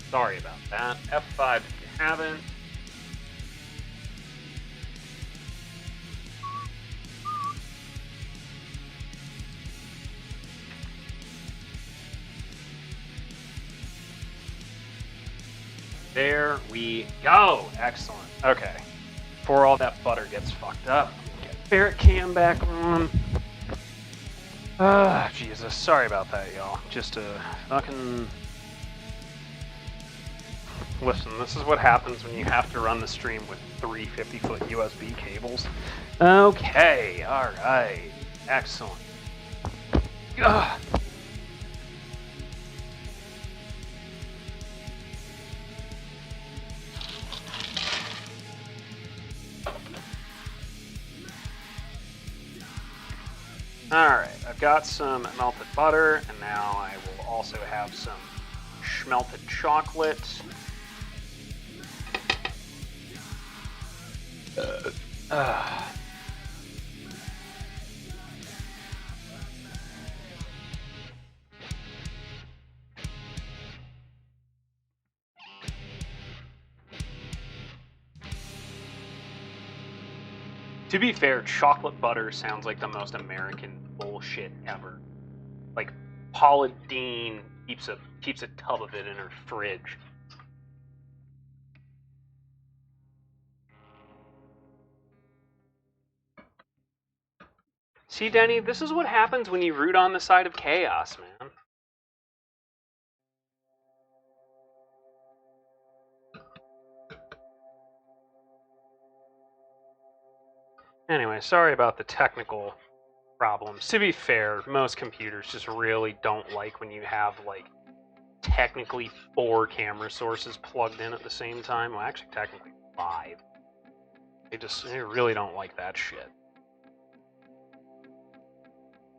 Sorry about that. F5 if you haven't. There we go. Excellent. Okay. Before all that butter gets fucked up, get ferret cam back on. Ah, Jesus. Sorry about that, y'all. Just a fucking... Listen, this is what happens when you have to run the stream with 3 50-foot USB cables. Okay. Alright. Excellent. Ugh. Alright, I've got some melted butter, and now I will also have some melted chocolate. To be fair, chocolate butter sounds like the most American bullshit ever. Like, Paula Deen keeps a tub of it in her fridge. See, Denny, this is what happens when you root on the side of chaos, man. Anyway, sorry about the technical problems. To be fair, most computers just really don't like when you have, like, technically 4 camera sources plugged in at the same time. Well, actually, technically 5. They really don't like that shit.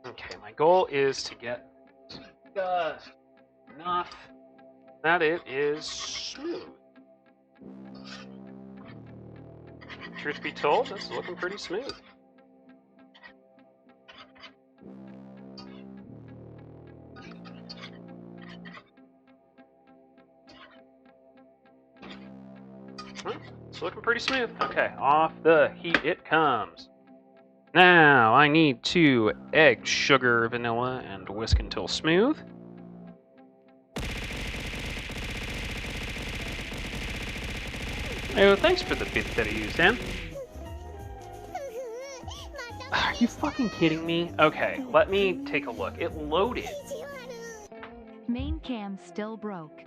Okay, my goal is to get just enough that it is smooth. Truth be told, that's looking pretty smooth. It's looking pretty smooth. Okay, off the heat it comes. Now, I need 2 eggs, sugar, vanilla, and whisk until smooth. Oh, thanks for the bit that I used, Dan. Are you fucking kidding me? Okay, let me take a look. It loaded. Main cam still broke.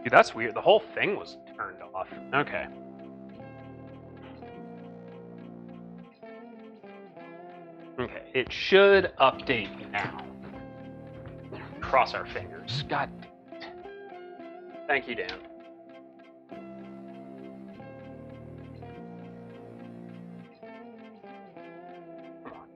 Dude, that's weird. The whole thing was turned off. Okay. Okay, it should update now. Cross our fingers. God damn it. Thank you, Dan. Come on.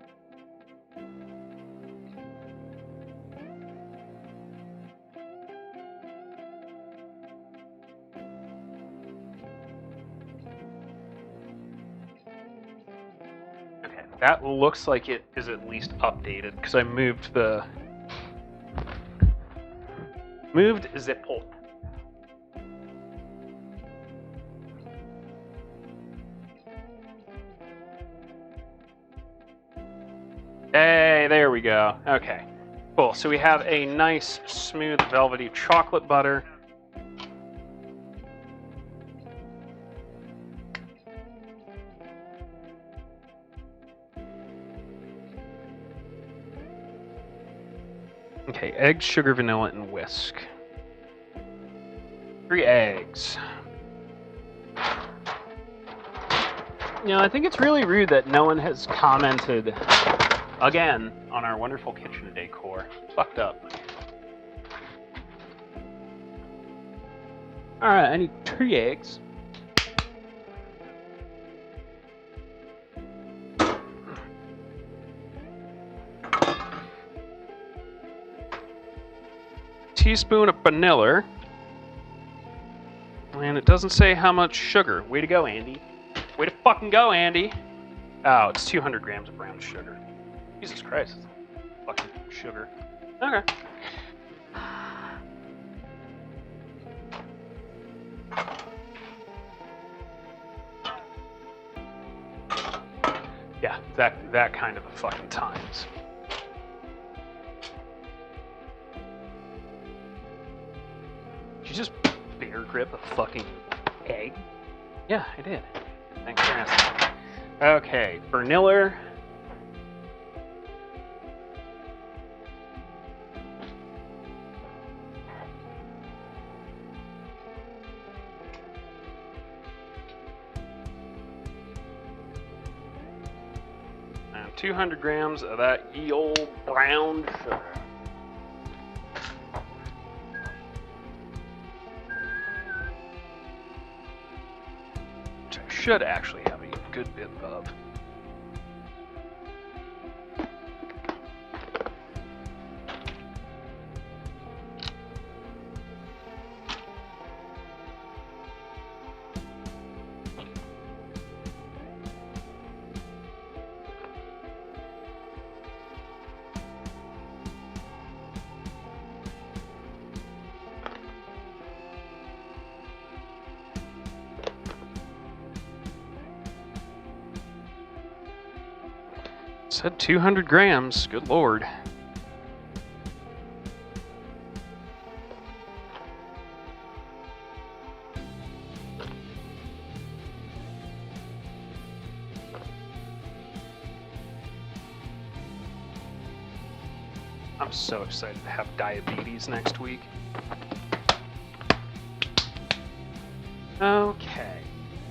Okay, that looks like it is at least updated because I moved the zip hole. Hey, there we go. Okay, cool. So we have a nice, smooth, velvety chocolate butter. Okay, eggs, sugar, vanilla, and whisk. 3 eggs. You know, I think it's really rude that no one has commented again on our wonderful kitchen decor. Fucked up. Alright, I need 3 eggs. Teaspoon of vanilla. And it doesn't say how much sugar. Way to go, Andy. Way to fucking go, Andy. Oh, it's 200 grams of brown sugar. Jesus Christ. fucking sugar. Okay. Yeah, that kind of a fucking times. Did you just bear grip a fucking egg? Yeah, I did. Thanks for asking. Okay, Berniller. And 200 grams of that ye old brown sugar. Which I should actually have a good bit of. Said 200 grams, good lord. I'm so excited to have diabetes next week. Okay,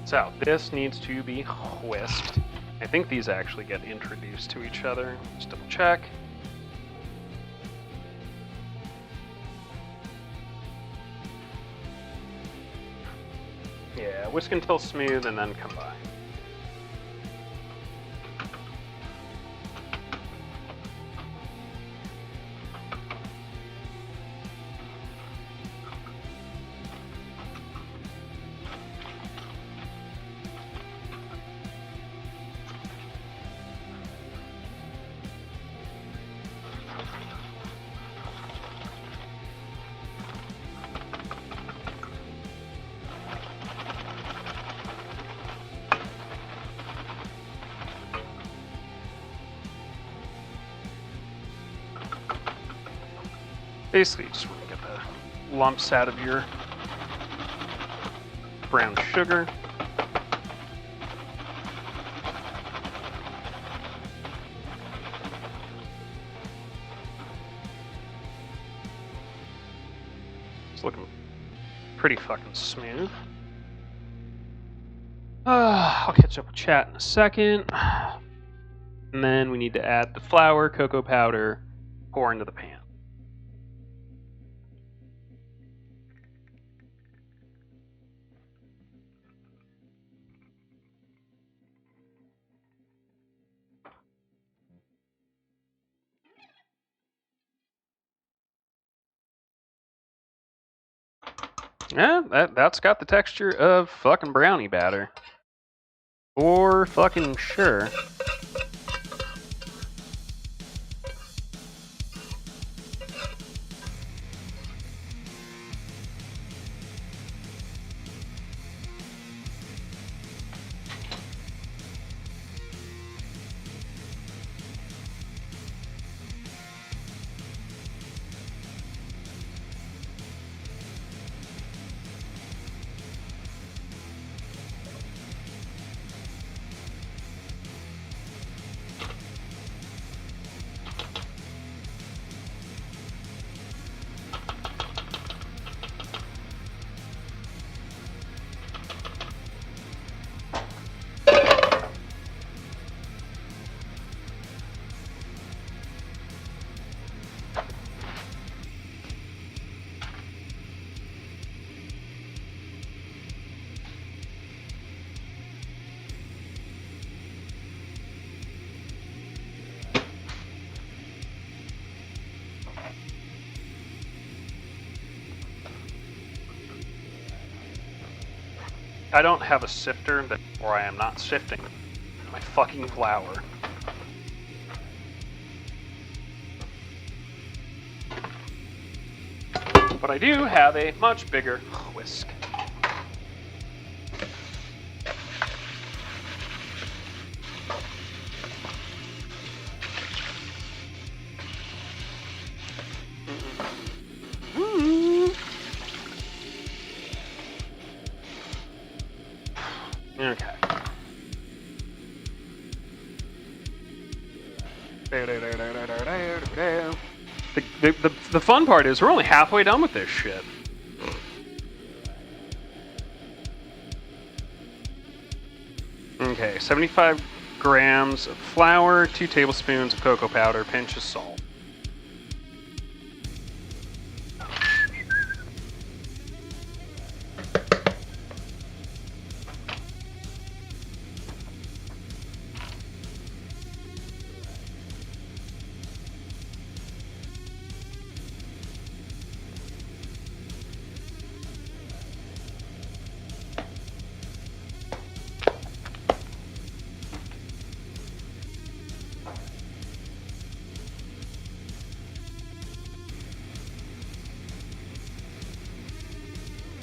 so this needs to be whisked. I think these actually get introduced to each other. Just double check. Yeah, whisk until smooth and then combine. Basically, you just want to get the lumps out of your brown sugar. It's looking pretty fucking smooth. I'll catch up with chat in a second. And then we need to add the flour, cocoa powder, pour into the pan. Yeah, that's got the texture of fucking brownie batter. For fucking sure. I don't have a sifter, or I am not sifting my fucking flour. But I do have a much bigger whisk. Okay. The fun part is we're only halfway done with this shit. Okay, 75 grams of flour, 2 tablespoons of cocoa powder, pinch of salt.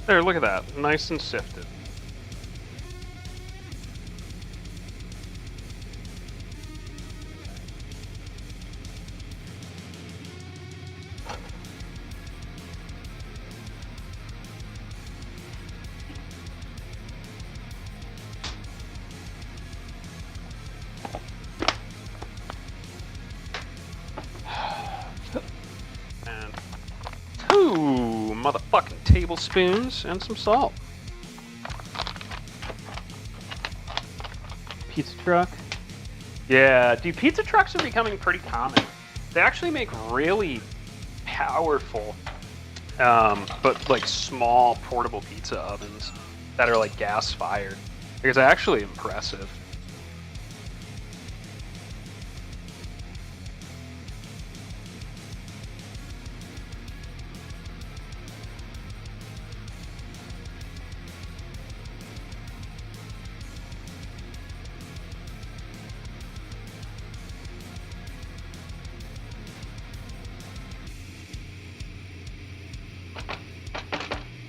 There, look at that. Nice and sifted. And 2 motherfucking tablespoons and some salt. Pizza truck. Yeah, dude, pizza trucks are becoming pretty common. They actually make really powerful, but like small portable pizza ovens that are like gas fired. It's actually impressive.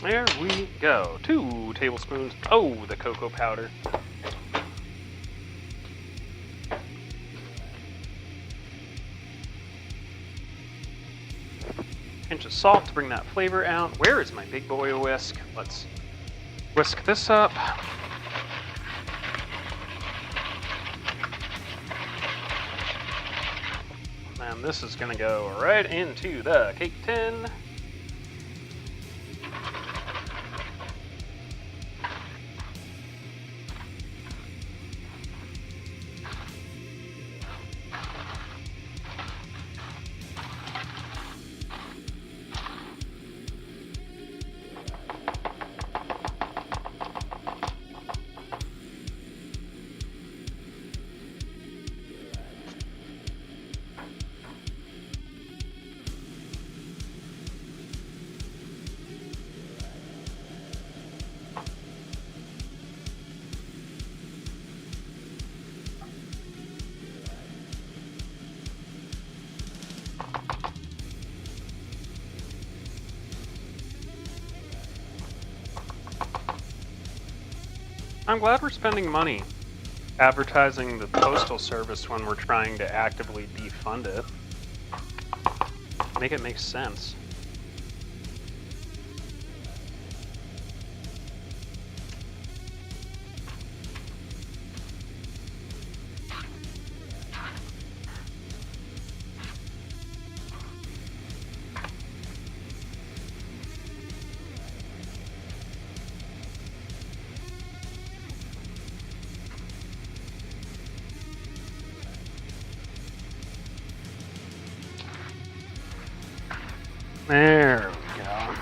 There we go. 2 tablespoons. Oh, the cocoa powder. Pinch of salt to bring that flavor out. Where is my big boy whisk? Let's whisk this up. And this is gonna go right into the cake tin. I'm glad we're spending money advertising the postal service when we're trying to actively defund it. Make it make sense. There we go.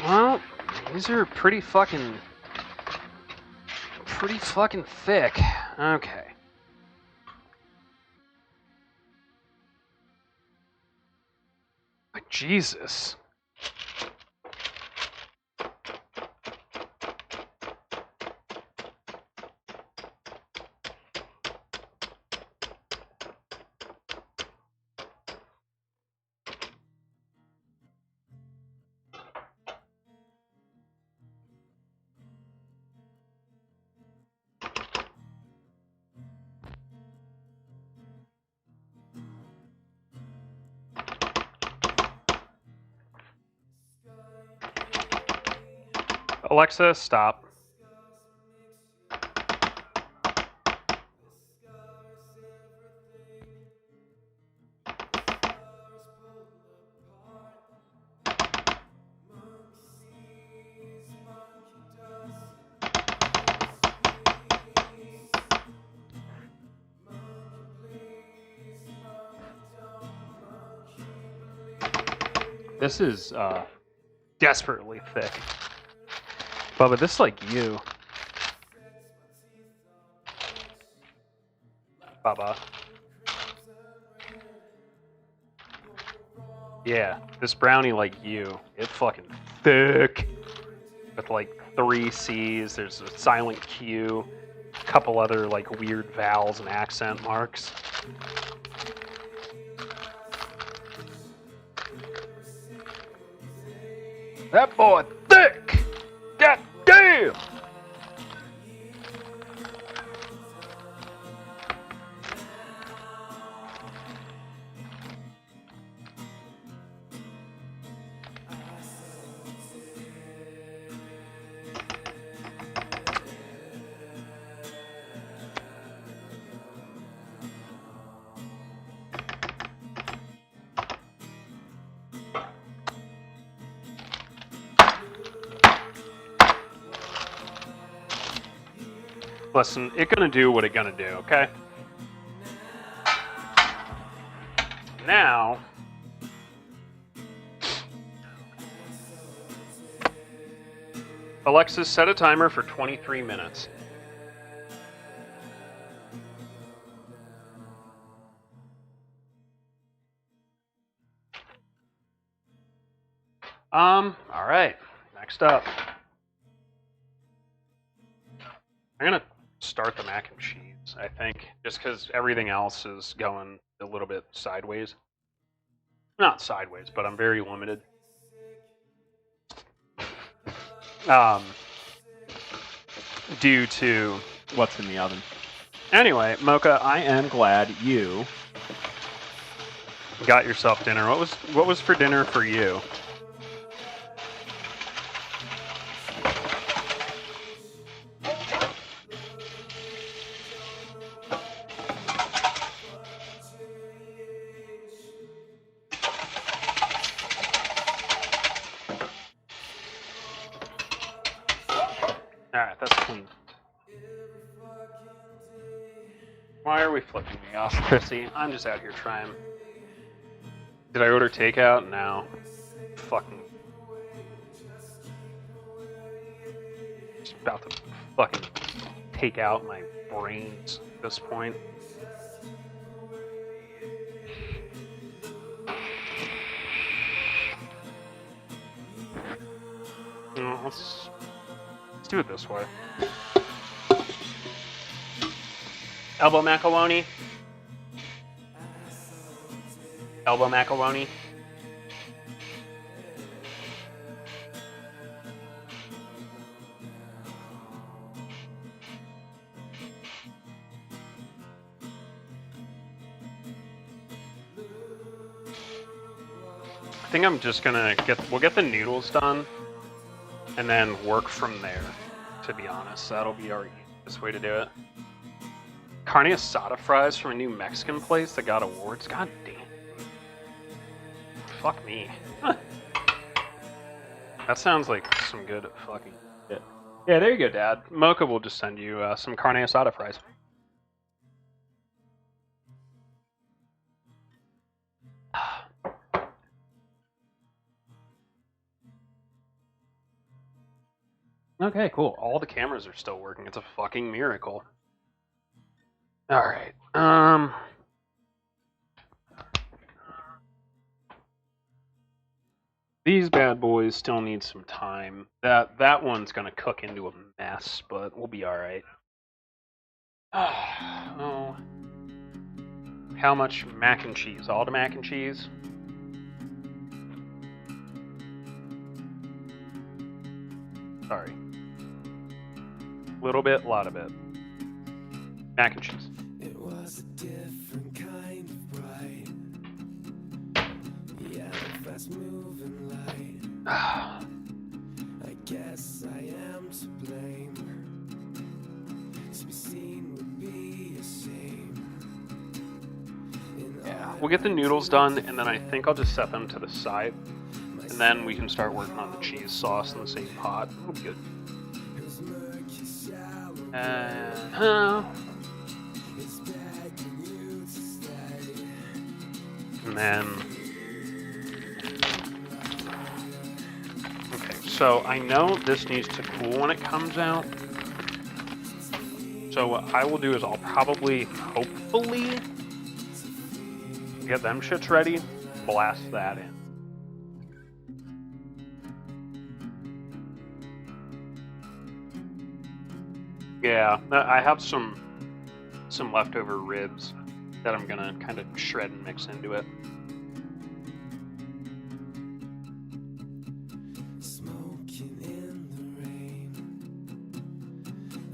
Well, these are pretty fucking pretty fucking thick. Okay. But Jesus. Alexa, stop. This is desperately thick. Bubba, this is like you. Bubba. Yeah, this brownie like you. It's fucking thick. With like 3 C's, there's a silent Q, a couple other like weird vowels and accent marks. That boy thick! God damn! Listen, it gonna do what it gonna do, okay? Now, Alexa, set a timer for 23 minutes. All right. Next up, I'm gonna start the mac and cheese. I think just because everything else is going a little bit sideways. Not sideways, but I'm very limited. Due to what's in the oven. Anyway, Mocha, I am glad you got yourself dinner. What was for dinner for you? Alright, that's clean. Why are we flipping me off, Chrissy? I'm just out here trying. Did I order takeout? No. Fucking. Just about to fucking take out my brains at this point. Let's do it this way. Elbow macaroni. Elbow macaroni. I think I'm just gonna we'll get the noodles done and then work from there, to be honest. That'll be our easiest way to do it. Carne asada fries from a new Mexican place that got awards? God damn. Fuck me. That sounds like some good fucking shit. Yeah, there you go, Dad. Mocha will just send you some carne asada fries. Okay, cool. All the cameras are still working. It's a fucking miracle. Alright. These bad boys still need some time. That one's gonna cook into a mess, but we'll be alright. Oh. How much mac and cheese? All the mac and cheese? Sorry. Little bit, lot of it. Mac and cheese. It was a different kind of bright. Yeah, fast moving light. I guess I am to blame. To be seen would be a shame. Yeah, we'll get the noodles done, and then I think I'll just set them to the side. And then we can start working on the cheese sauce in the same pot. It'll be good. And then... Okay, so I know this needs to cool when it comes out. So what I will do is I'll probably, hopefully, get them shits ready, blast that in. Yeah, I have some leftover ribs that I'm gonna kind of shred and mix into it. Smoking in the rain.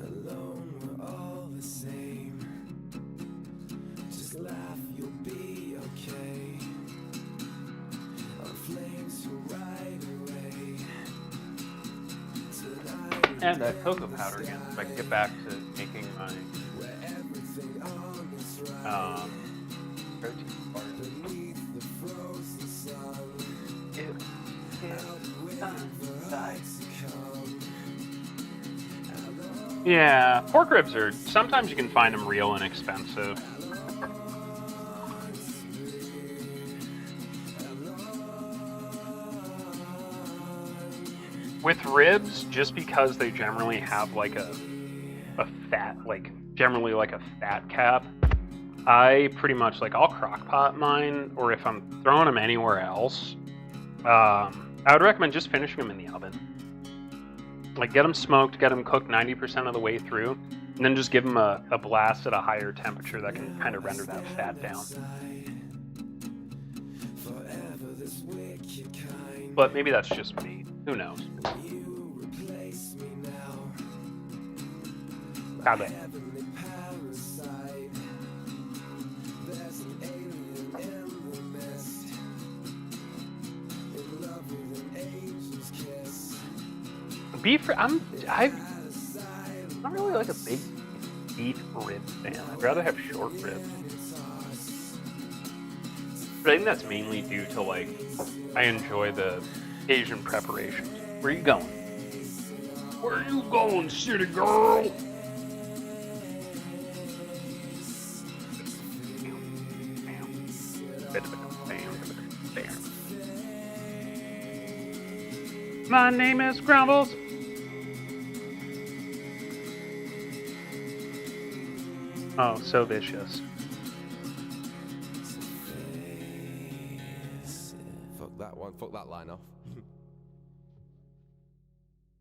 Alone we're all the same. Just laugh, you'll be okay. Our flames will ride away. Tonight And that cocoa powder again, if I can get back to making my protein bar. Yeah, pork ribs are, sometimes you can find them real inexpensive. With ribs, just because they generally have like a fat, like generally like a fat cap, I pretty much like I'll crock pot mine, or if I'm throwing them anywhere else, I would recommend just finishing them in the oven. Like get them smoked, get them cooked 90% of the way through, and then just give them a blast at a higher temperature that can kind of render that fat down. But maybe that's just me. Who knows? God damn. Beef, I'm not really like a big beef rib fan. I'd rather have short ribs. But I think that's mainly due to like, I enjoy the Asian preparations. Where are you going? Where are you going, city girl? My name is Grumbles. Oh, so vicious. Fuck that one. Fuck that line off.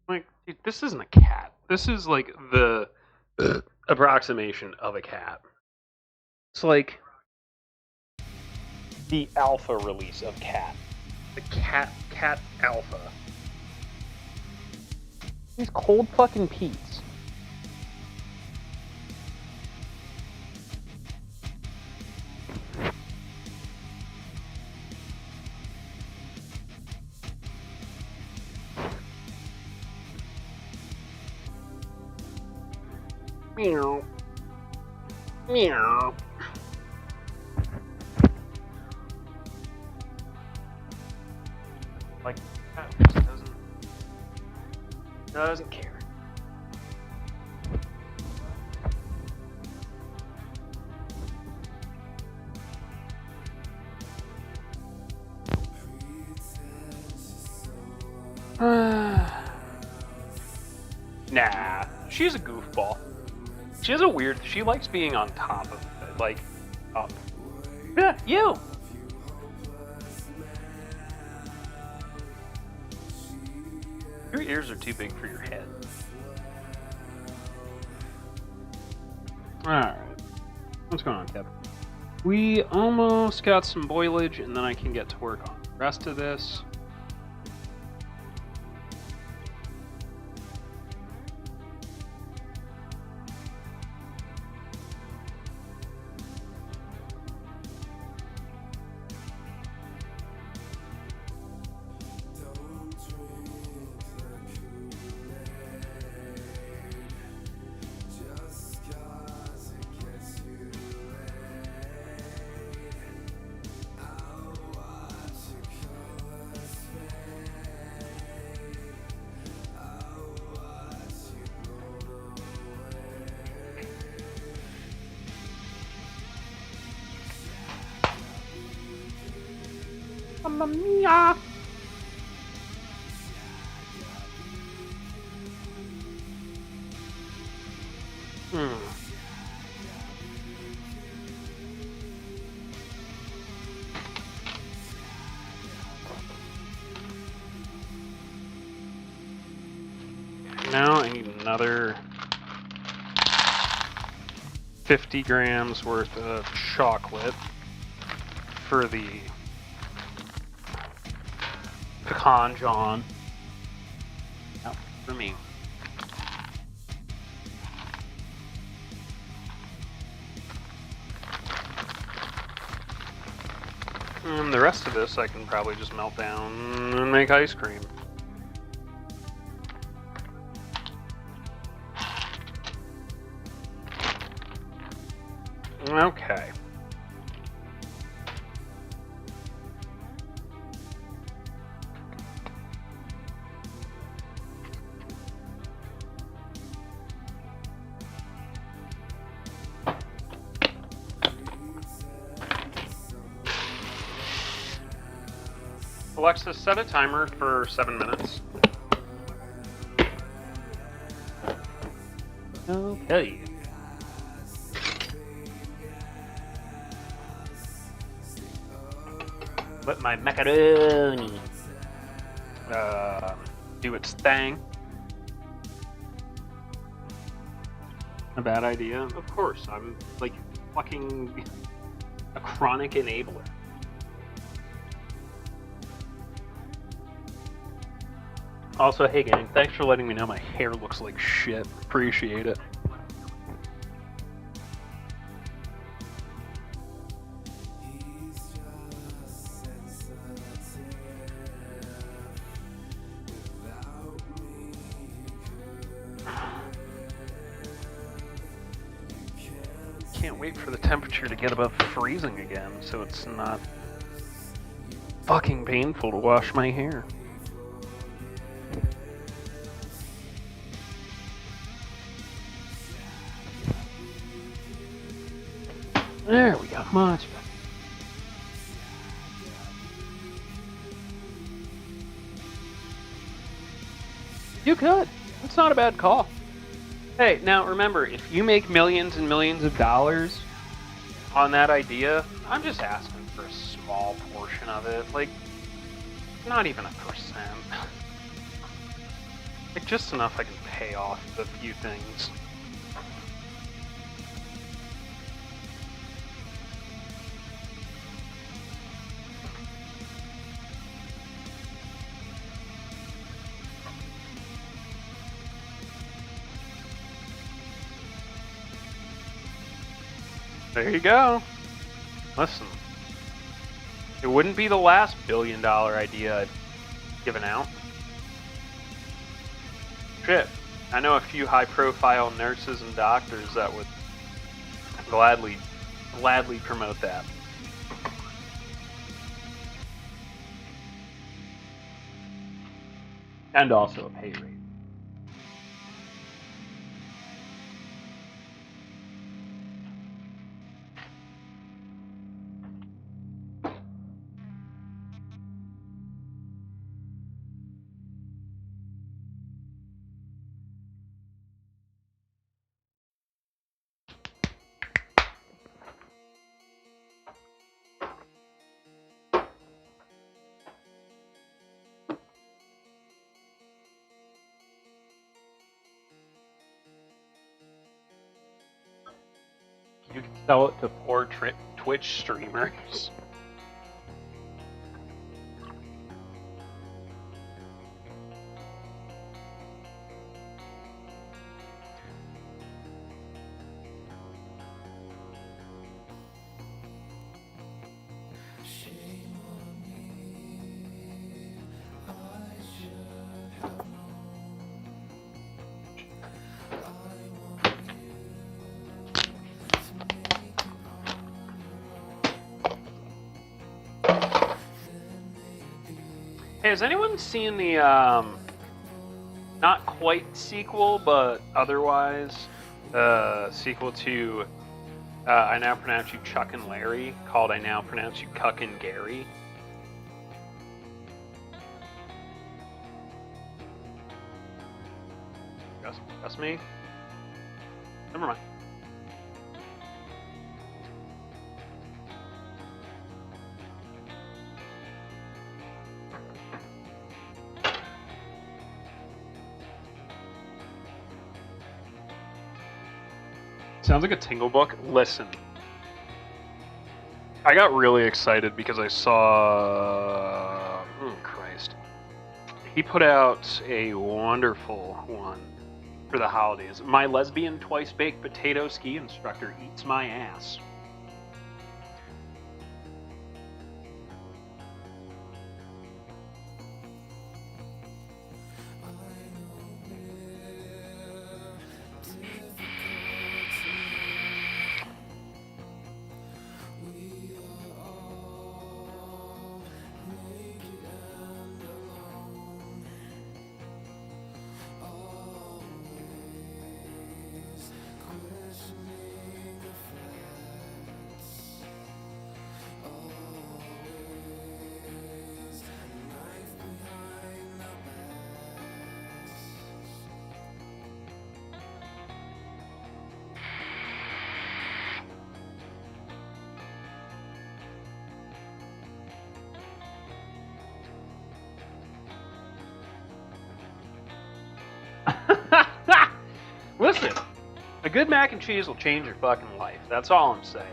Like, dude, this isn't a cat. This is like the approximation of a cat. It's like the alpha release of cat. The cat alpha. These cold fucking Pete's. Meow. Meow. Like, that just doesn't care. Nah, she's a goofball. She has a weird. She likes being on top of it, like up. Yeah, you. Your ears are too big for your head. All right, what's going on, Kevin? We almost got some boilage, and then I can get to work on the rest of this. Mamma mia! Now I need another 50 grams worth of chocolate for the Pecan John. Oh, for me. And the rest of this I can probably just melt down and make ice cream. Okay. Alexa, set a timer for 7 minutes. Okay. Let my macaroni do its thing. A bad idea? Of course, I'm like fucking a chronic enabler. Also, hey gang, thanks for letting me know my hair looks like shit. Appreciate it. Can't wait for the temperature to get above freezing again so it's not fucking painful to wash my hair. There we go, much better. You could. It's not a bad call. Hey, now remember, if you make millions and millions of dollars on that idea, I'm just asking for a small portion of it. Like, not even 1%. Like, just enough I can pay off a few things. There you go. Listen, it wouldn't be the last billion-dollar idea I've given out. Shit, I know a few high-profile nurses and doctors that would gladly promote that. And also a pay rate. You can sell it to poor Twitch streamers. Hey, has anyone seen the, not quite sequel, but otherwise, sequel to, I Now Pronounce You Chuck and Larry, called I Now Pronounce You Cuck and Gary? That's me? Never mind. Sounds like a Tingle book. Listen. I got really excited because I saw... Oh, Christ. He put out a wonderful one for the holidays. My lesbian twice-baked potato ski instructor eats my ass. Listen, a good mac and cheese will change your fucking life. That's all I'm saying.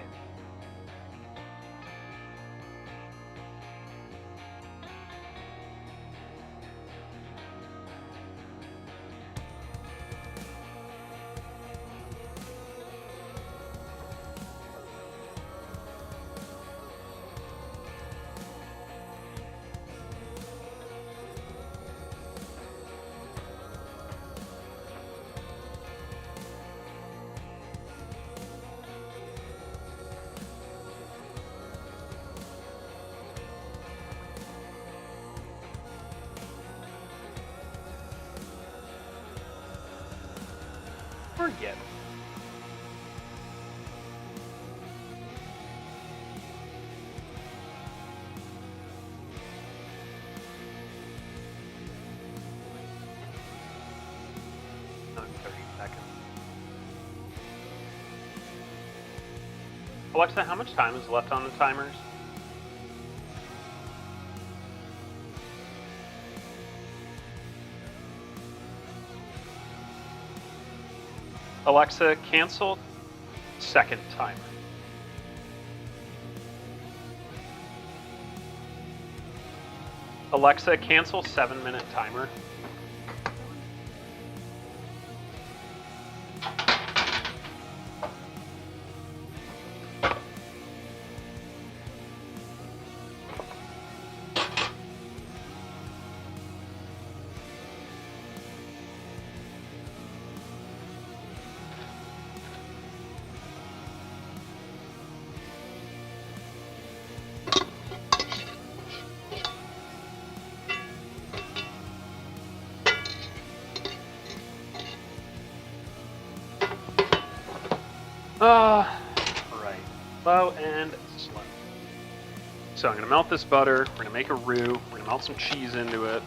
Forget it. Not 30 seconds. Alexa, how much time is left on the timers? Alexa, cancel second timer. Alexa, cancel 7-minute timer. Right. Low and slow. So I'm going to melt this butter. We're going to make a roux. We're going to melt some cheese into it.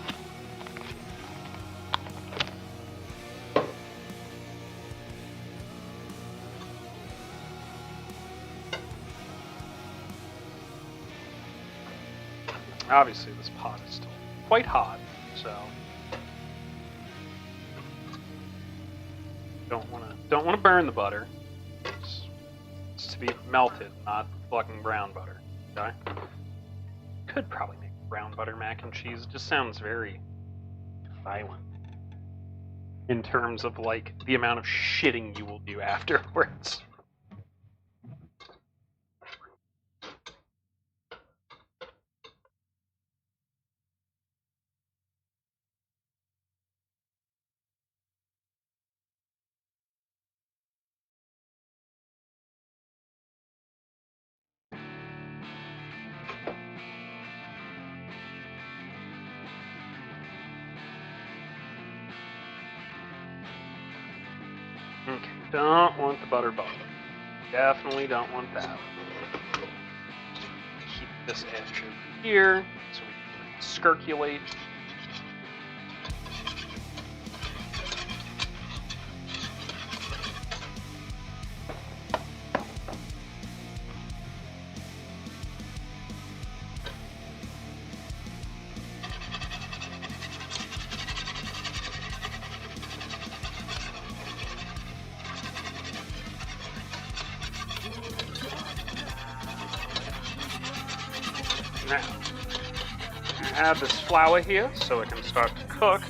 Obviously, this pot is still quite hot, so don't want to burn the butter. It's be melted, not fucking brown butter. Okay? Could probably make brown butter mac and cheese. It just sounds very violent in terms of like the amount of shitting you will do afterwards. Okay, don't want the butter bubble. Definitely don't want that. Keep this edge over here so we can circulate. Now, I have this flour here so it can start to cook.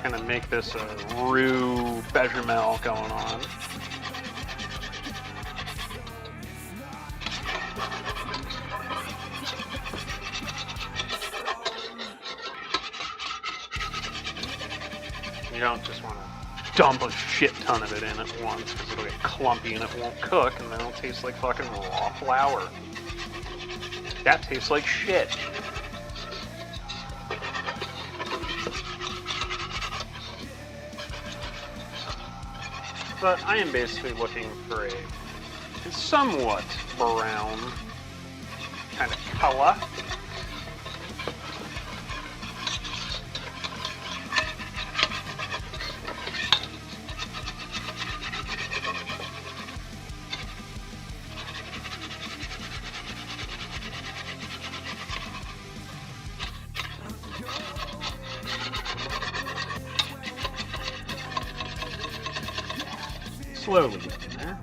Kind of make this a roux bechamel going on. You don't just want to dump a shit ton of it in at once because it'll get clumpy and it won't cook and then it'll taste like fucking raw flour. That tastes like shit. But I am basically looking for a somewhat brown kind of color. Slowly in there.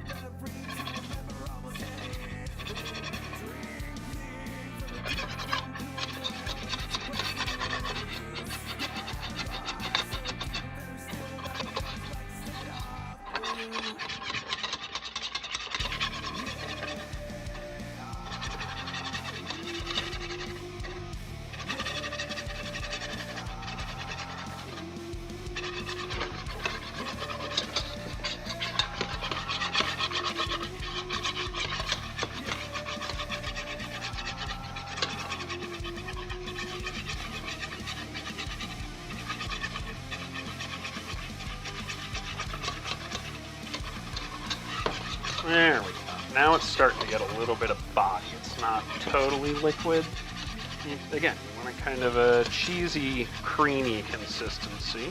There we go. Now it's starting to get a little bit of body. It's not totally liquid. Again, you want a kind of a cheesy, creamy consistency.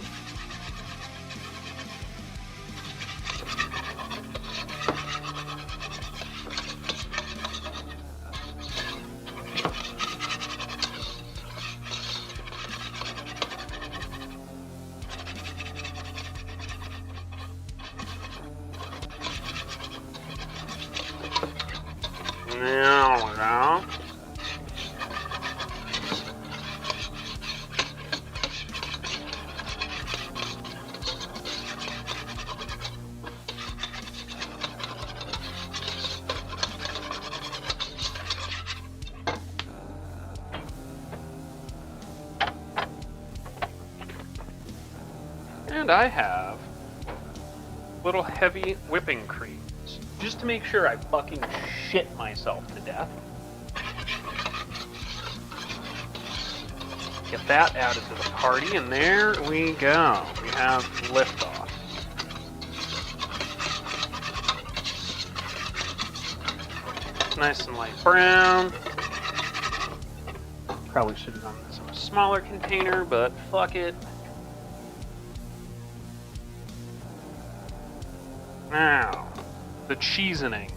There we go. And I have little heavy whipping creams, just to make sure I fucking shit myself to death. Get that added to the party, and there we go. We have liftoff. Nice and light brown. Probably should have done this in a smaller container, but fuck it. Now, the cheesening.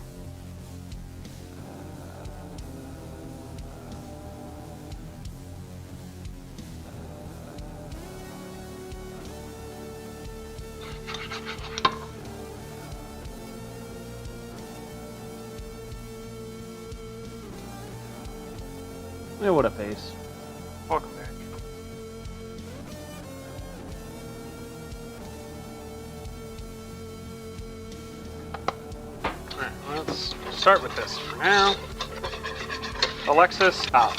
Hey, what up, Ace? Welcome back. Alright, let's start with this for now. Alexa, stop.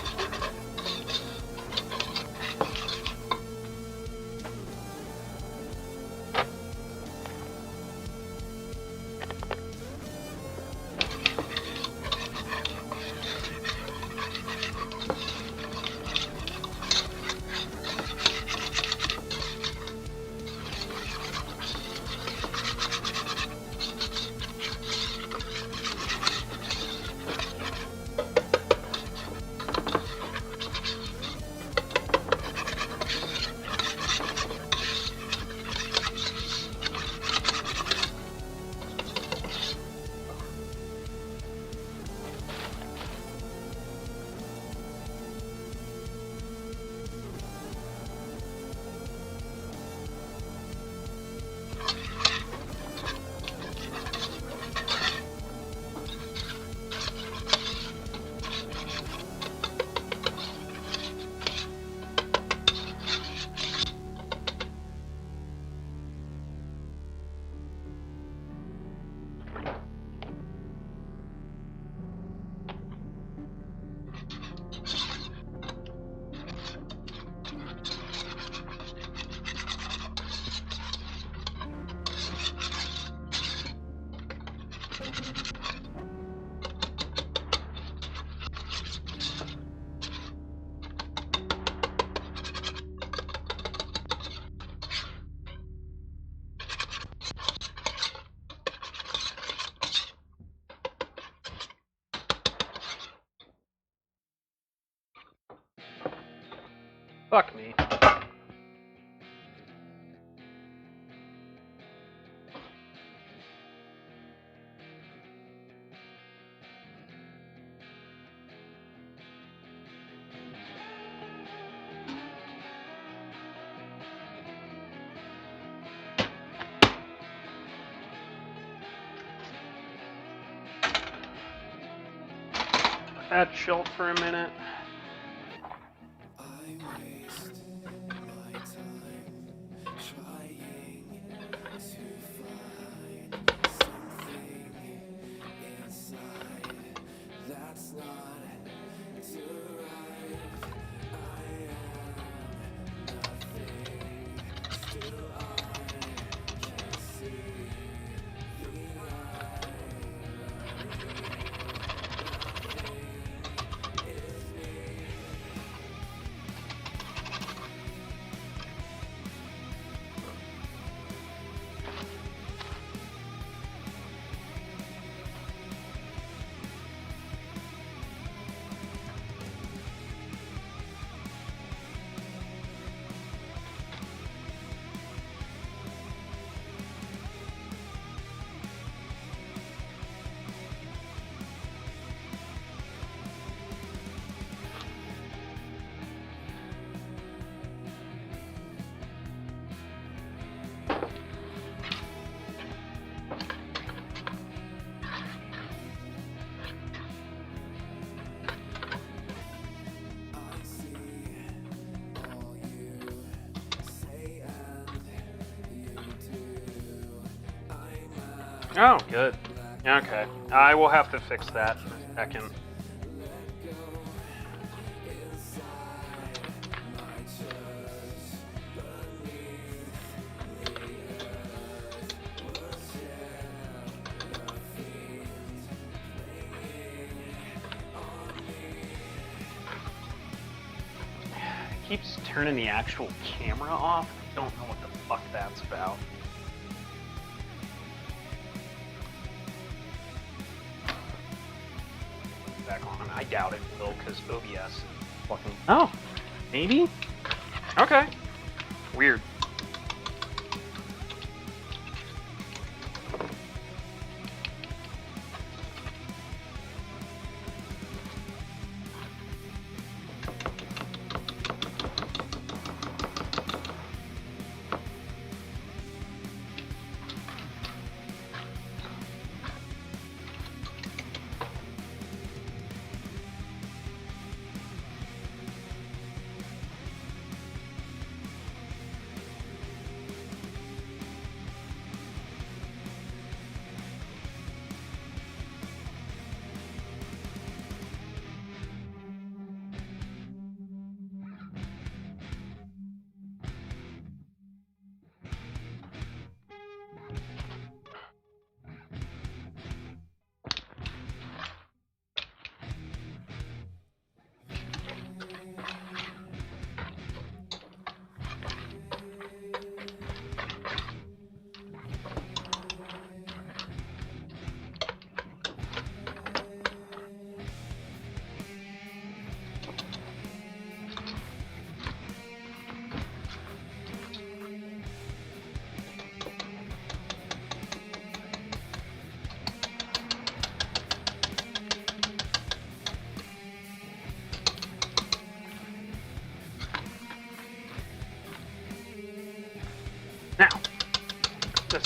Fuck me. That chilled for a minute. I waste my time trying to find something inside that's not derived. I am nothing, still I can see the Oh, good. Okay. I will have to fix that in a second. It keeps turning the actual camera off. I don't know what the fuck that's about. Back on. I doubt it will, because OBS fucking... Oh! Maybe? Okay. Weird.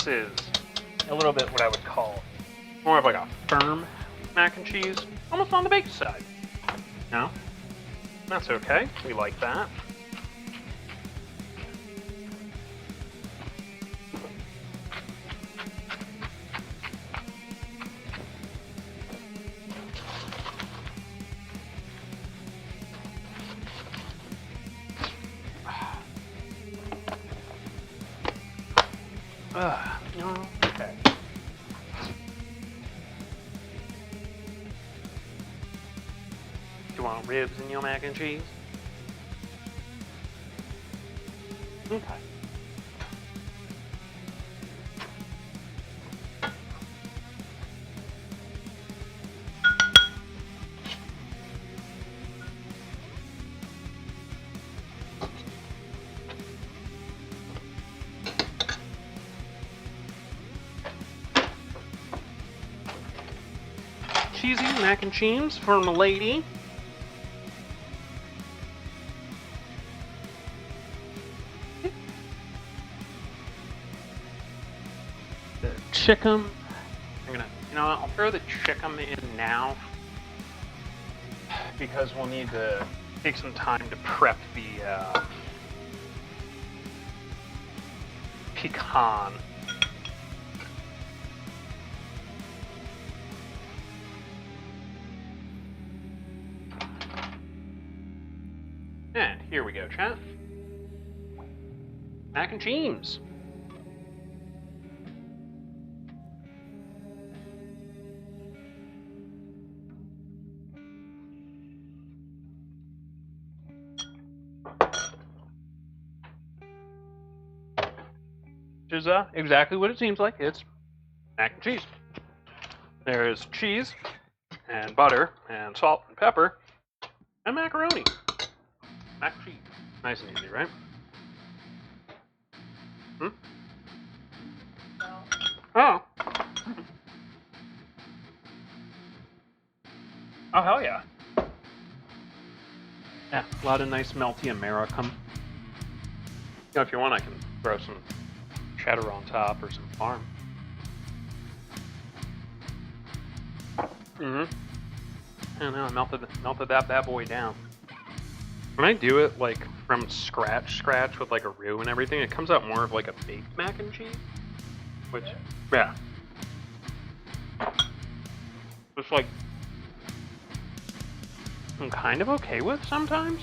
is a little bit what I would call more of like a firm mac and cheese, almost on the baked side. No? That's okay. We like that. No, okay. You want ribs in your mac and cheese? Okay. Cheesy mac and cheese for my lady. The chicken. I'll throw the chicken in now because we'll need to take some time to prep the pecan. And here we go, chat. Mac and cheese. Which is exactly what it seems like. It's mac and cheese. There's cheese and butter and salt and pepper and macaroni. Mac and cheese. Nice and easy, right? Hmm? Oh. Oh, hell yeah. Yeah, a lot of nice melty Americum. If you want, I can throw some cheddar on top or some farm. Mm-hmm. I know, I melted that bad boy down. When I do it like from scratch with like a roux and everything, it comes out more of like a baked mac and cheese. Which, yeah. It's like I'm kind of okay with sometimes.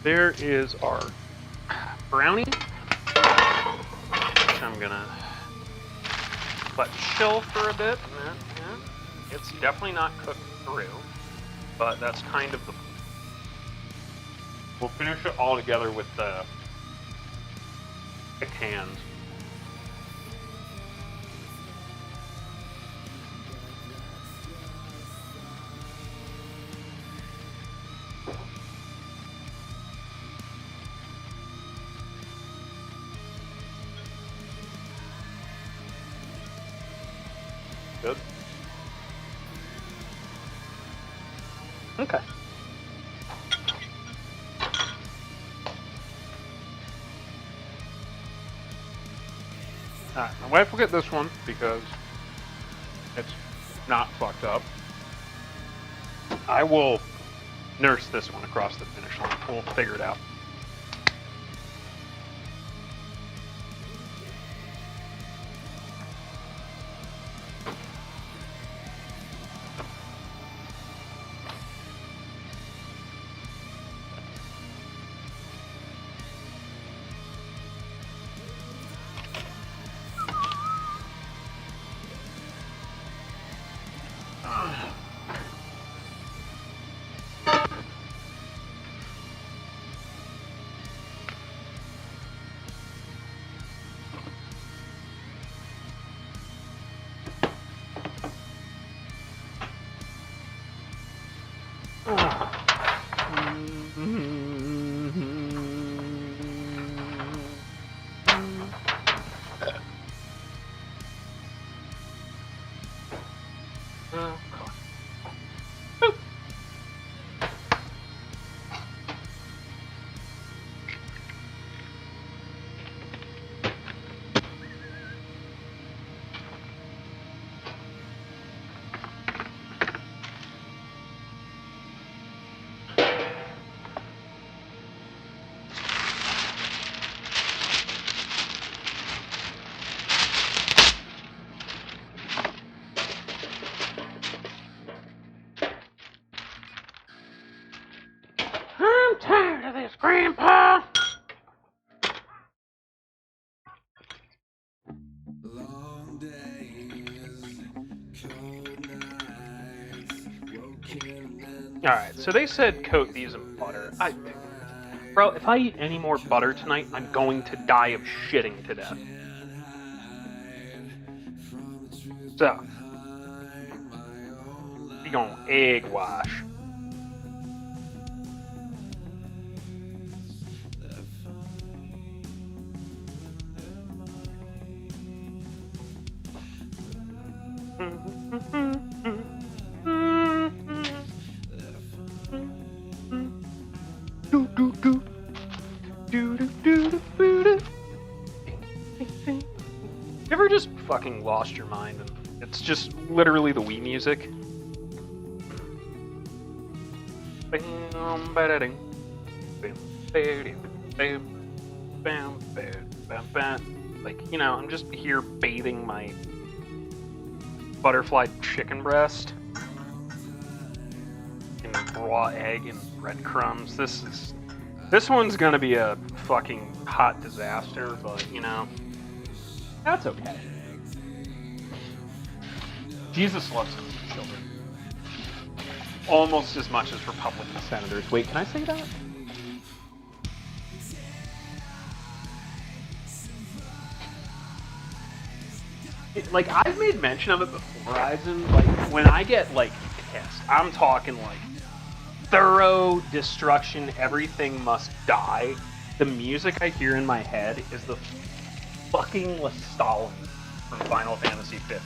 There is our brownie, which I'm gonna let chill for a bit. It's definitely not cooked through, but that's kind of the. We'll finish it all together with the pecans. Good. Okay. Alright, my wife will get this one because it's not fucked up. I will nurse this one across the finish line. We'll figure it out. I'm tired of this, Grandpa. Long days, cold nights, woken and Alright, so they said coat these in butter. Bro, if I eat any more butter tonight, I'm going to die of shitting to death. So, we gonna egg wash. You ever just fucking lost your mind and it's just literally the Wii music? Like, you know, I'm just here bathing my butterfly chicken breast in raw egg and breadcrumbs. This one's gonna be a fucking hot disaster, but you know, that's okay. Jesus loves children almost as much as Republican senators. Wait, can I say that? Like, I've made mention of it before, Eisen. Like, when I get, like, pissed, I'm talking, like, thorough destruction, everything must die. The music I hear in my head is the fucking Lestalin from Final Fantasy 15.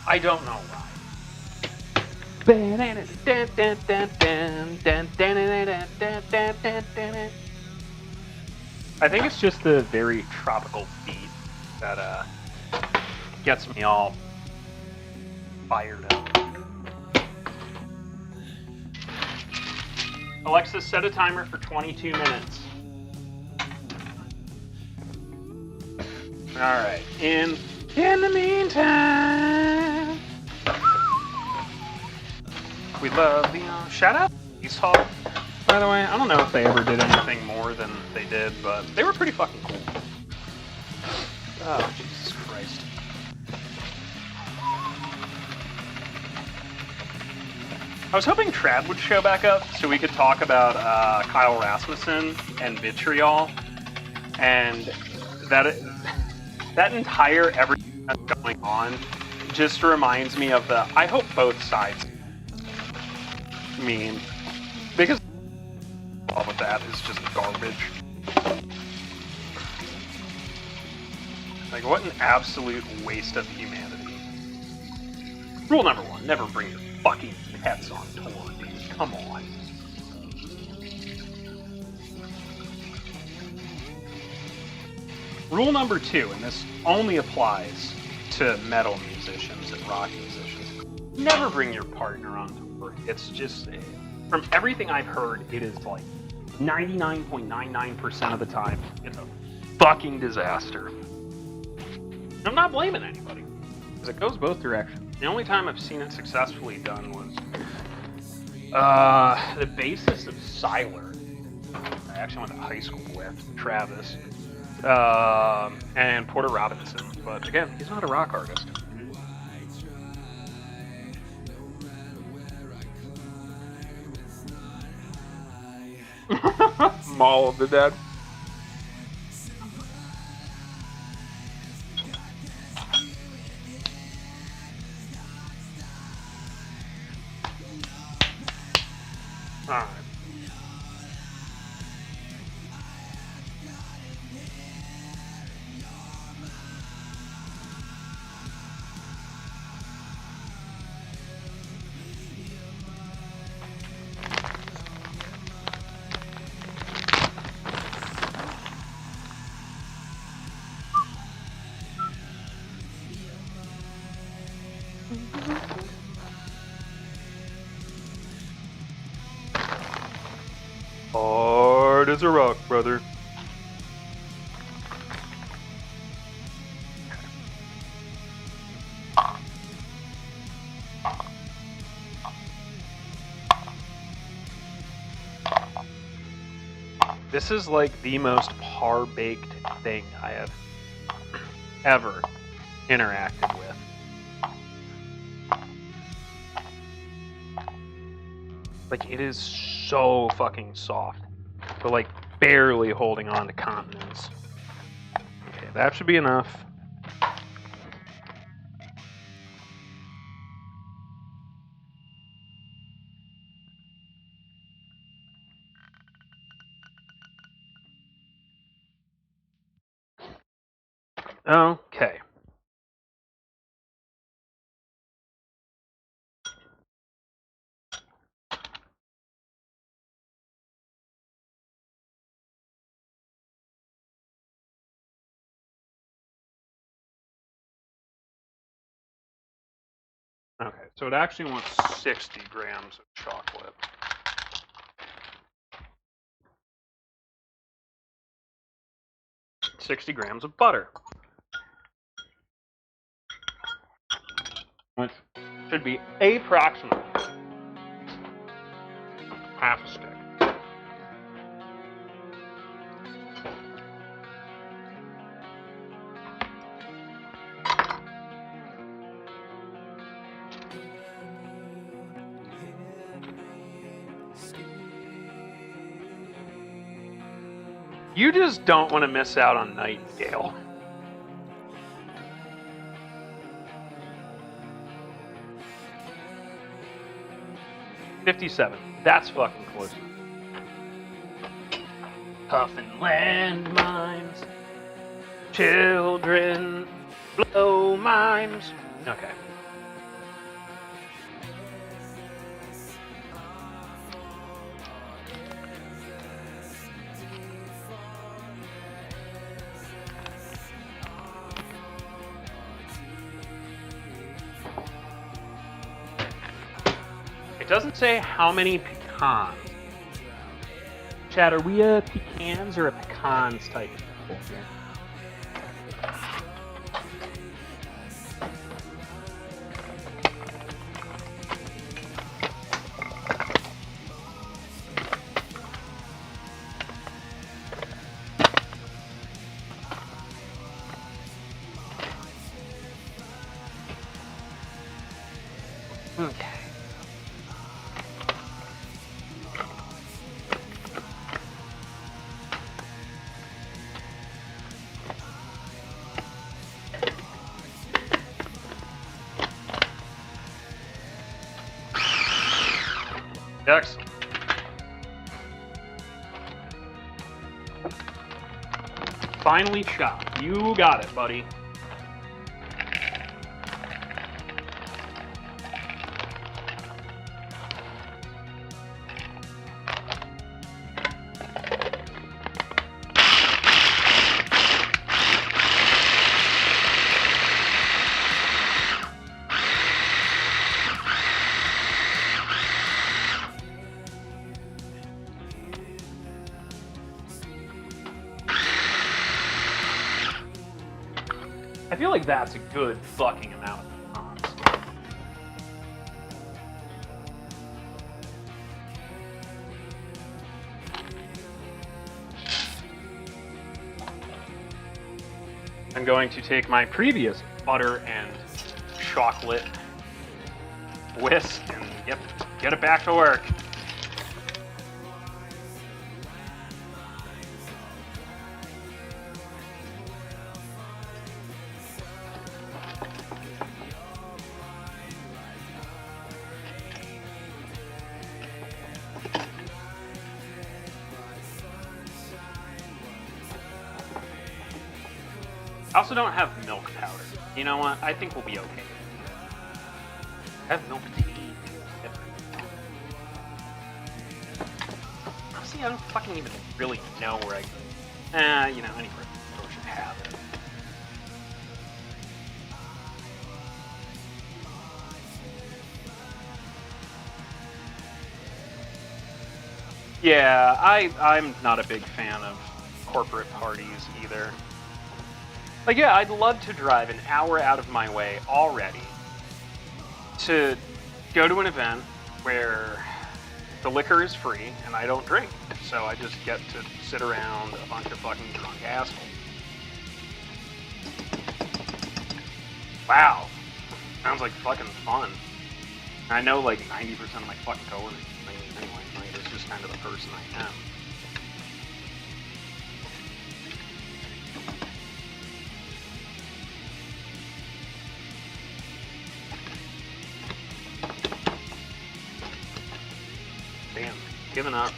I don't know why. I think it's just the very tropical beat that, gets me all fired up. Alexa, set a timer for 22 minutes. Alright, in the meantime, we love the shout out East Hall. By the way, I don't know if they ever did anything more than they did, but they were pretty fucking cool. Oh, Jesus Christ. I was hoping Trad would show back up so we could talk about Kyle Rasmussen and Vitriol, and that entire everything that's going on just reminds me of the I hope both sides meme, because all of that is just garbage. Like, what an absolute waste of humanity. Rule number 1, never bring your fucking pets on tour, dude. Come on. Rule number 2, and this only applies to metal musicians and rock musicians, never bring your partner on tour. It's just, from everything I've heard, it is like 99.99% of the time, it's a fucking disaster. I'm not blaming anybody, because it goes both directions. The only time I've seen it successfully done was the bassist of Siler. I actually went to high school with Travis, and Porter Robinson. But again, he's not a rock artist. Mall of the Dead. Alright. Hard as a rock, brother. This is like the most par-baked thing I have ever interacted with. Like, it is so fucking soft. But like, barely holding on to continents. Okay, that should be enough. Okay. Okay, so it actually wants 60 grams of chocolate. $60 of butter. Which should be approximately half a stick. You just don't want to miss out on Nightingale. $57. That's fucking close. Puffin' landmines, children blow minds. Okay. It doesn't say how many pecans. Chad, are we a pecans or a pecans type of people here? Okay. Dex. Finally chopped. You got it, buddy. I feel like that's a good fucking amount of pecans. I'm going to take my previous butter and chocolate whisk and get it back to work. I also don't have milk powder. You know what? I think we'll be okay. I have milk tea. Honestly, I don't fucking even really know where I... you know, any store should have it. Yeah, I'm not a big fan of corporate parties either. Like, yeah, I'd love to drive an hour out of my way already to go to an event where the liquor is free and I don't drink. So I just get to sit around a bunch of fucking drunk assholes. Wow. Sounds like fucking fun. I know like 90% of my fucking coworkers anyway. Like, it's just kind of the person I am. Damn, giving up.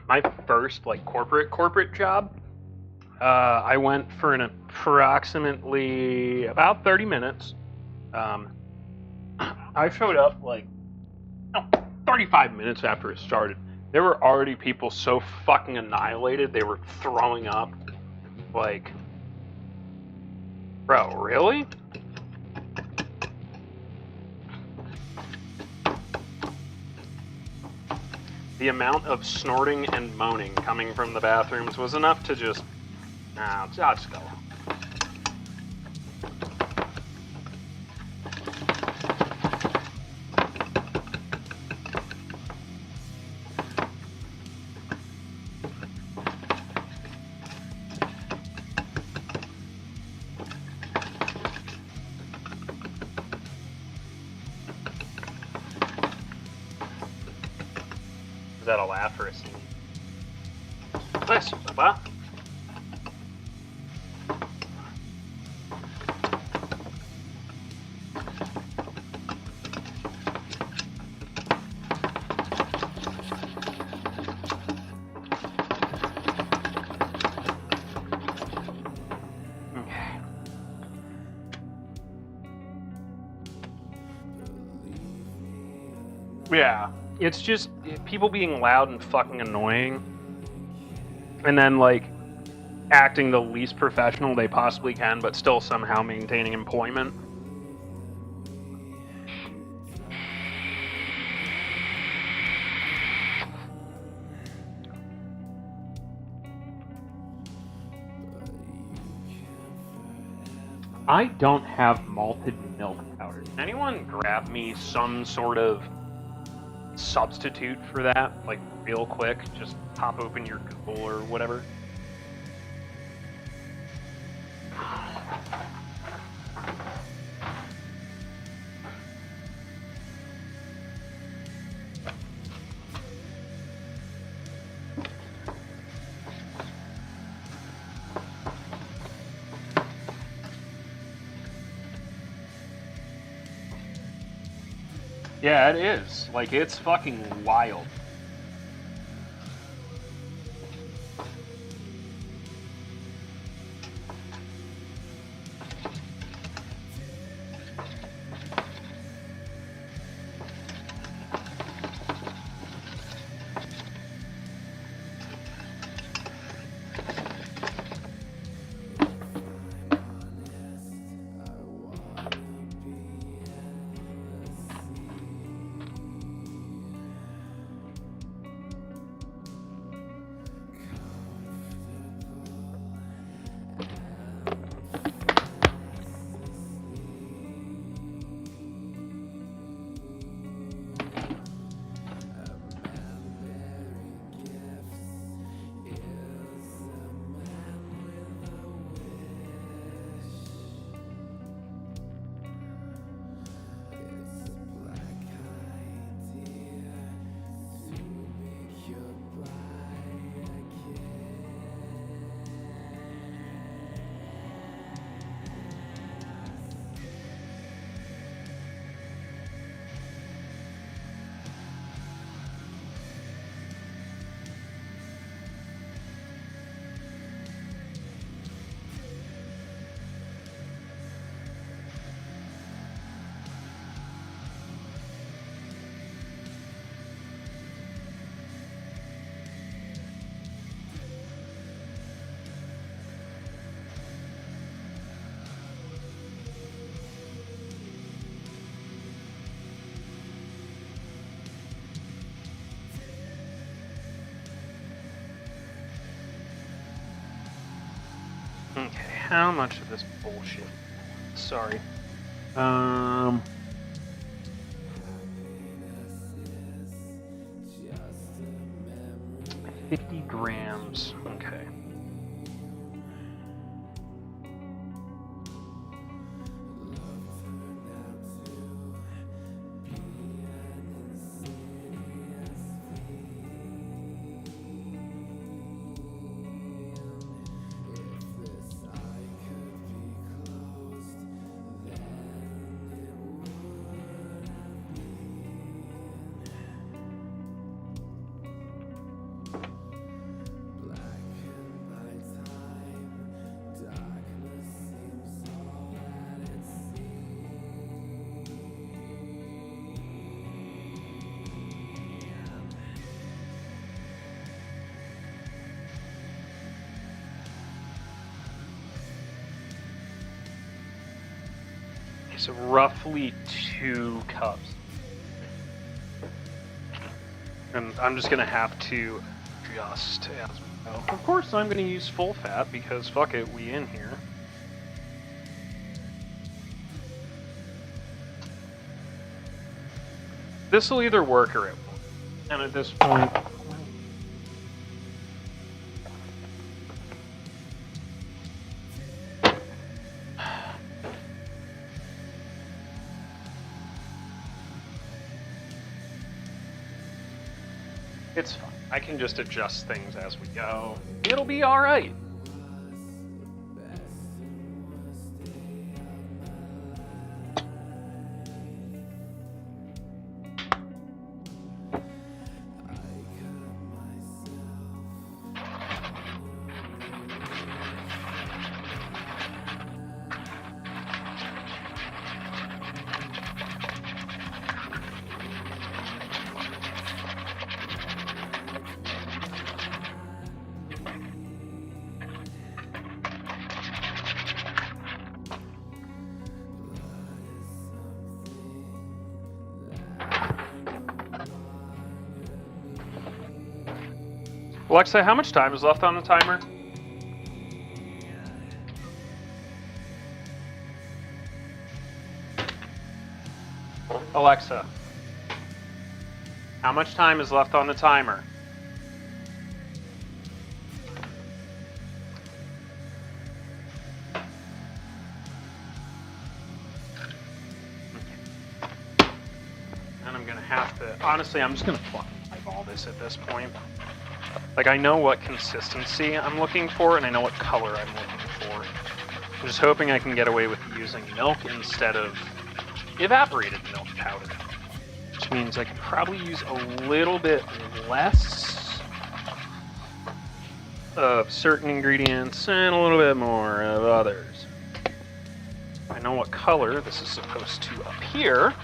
My first like corporate job, I went for an approximately about 30 minutes. I showed up like 35 minutes after it started. There were already people so fucking annihilated they were throwing up. Like, bro, really? The amount of snorting and moaning coming from the bathrooms was enough to just, nah, I'll just go. Is that a laugh or a scene? Bless you, Papa. Okay. Yeah. It's just people being loud and fucking annoying, and then like acting the least professional they possibly can, but still somehow maintaining employment. I don't have malted milk powder. Can anyone grab me some sort of substitute for that, like real quick? Just pop open your Google or whatever. Yeah, it is. Like, it's fucking wild. how much of this bullshit? Sorry. 50 grams. Okay. So roughly 2 cups. And I'm just gonna have to adjust as we go. Of course I'm gonna use full fat because fuck it, we in here. This will either work or it won't. And at this point, it's fine. I can just adjust things as we go. It'll be alright. Alexa, how much time is left on the timer? Alexa, how much time is left on the timer? And I'm gonna have to, honestly, I'm just gonna fucking eyeball this at this point. Like, I know what consistency I'm looking for, and I know what color I'm looking for. I'm just hoping I can get away with using milk instead of evaporated milk powder. Which means I can probably use a little bit less of certain ingredients and a little bit more of others. I know what color this is supposed to appear.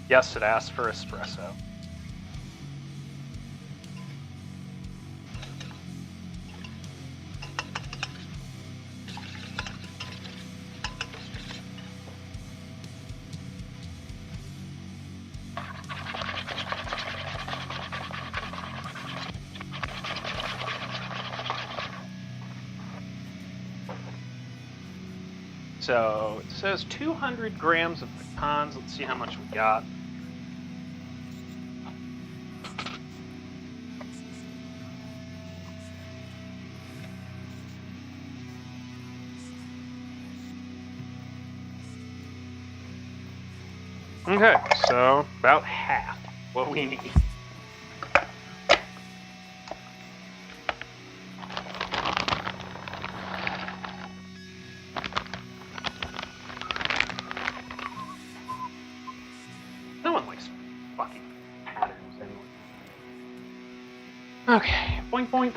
Yes, it asked for espresso. So it says 200 grams of pecans. Let's see how much we got. Okay, so about half what we need. No one likes fucking patterns anyway. Okay, boink boink.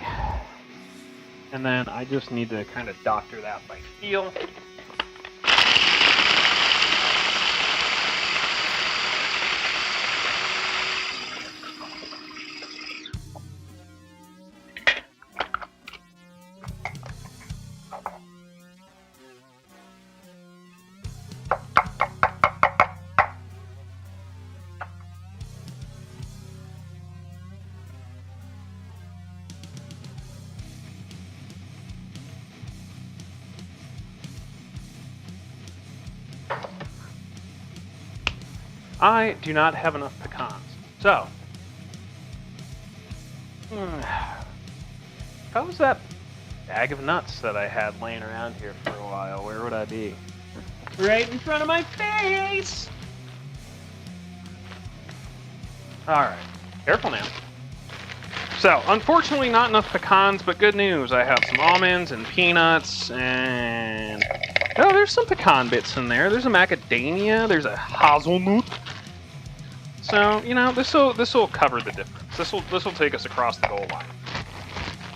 And then I just need to kind of doctor that by feel. I do not have enough pecans. So, how was that bag of nuts that I had laying around here for a while? Where would I be? Right in front of my face! Alright, careful now. So, unfortunately not enough pecans, but good news. I have some almonds and peanuts and... Oh, there's some pecan bits in there. There's a macadamia, there's a hazelnut. So, you know, this will cover the difference. This will take us across the goal line.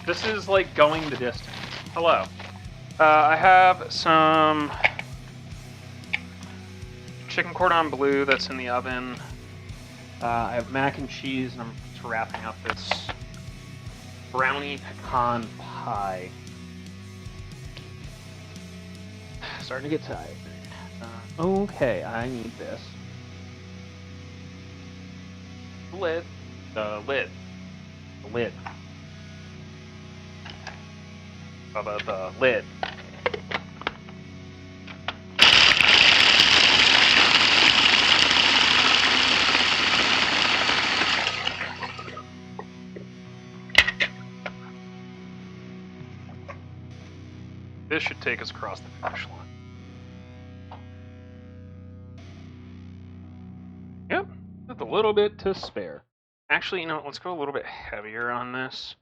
This is like going the distance. Hello. I have some chicken cordon bleu that's in the oven. I have mac and cheese, and I'm just wrapping up this brownie pecan pie. Starting to get tired. Okay, I need this. Lid. The lid. The lid. The lid. This should take us across the finish line. Yep, with a little bit to spare. Actually, you know what, let's go a little bit heavier on this.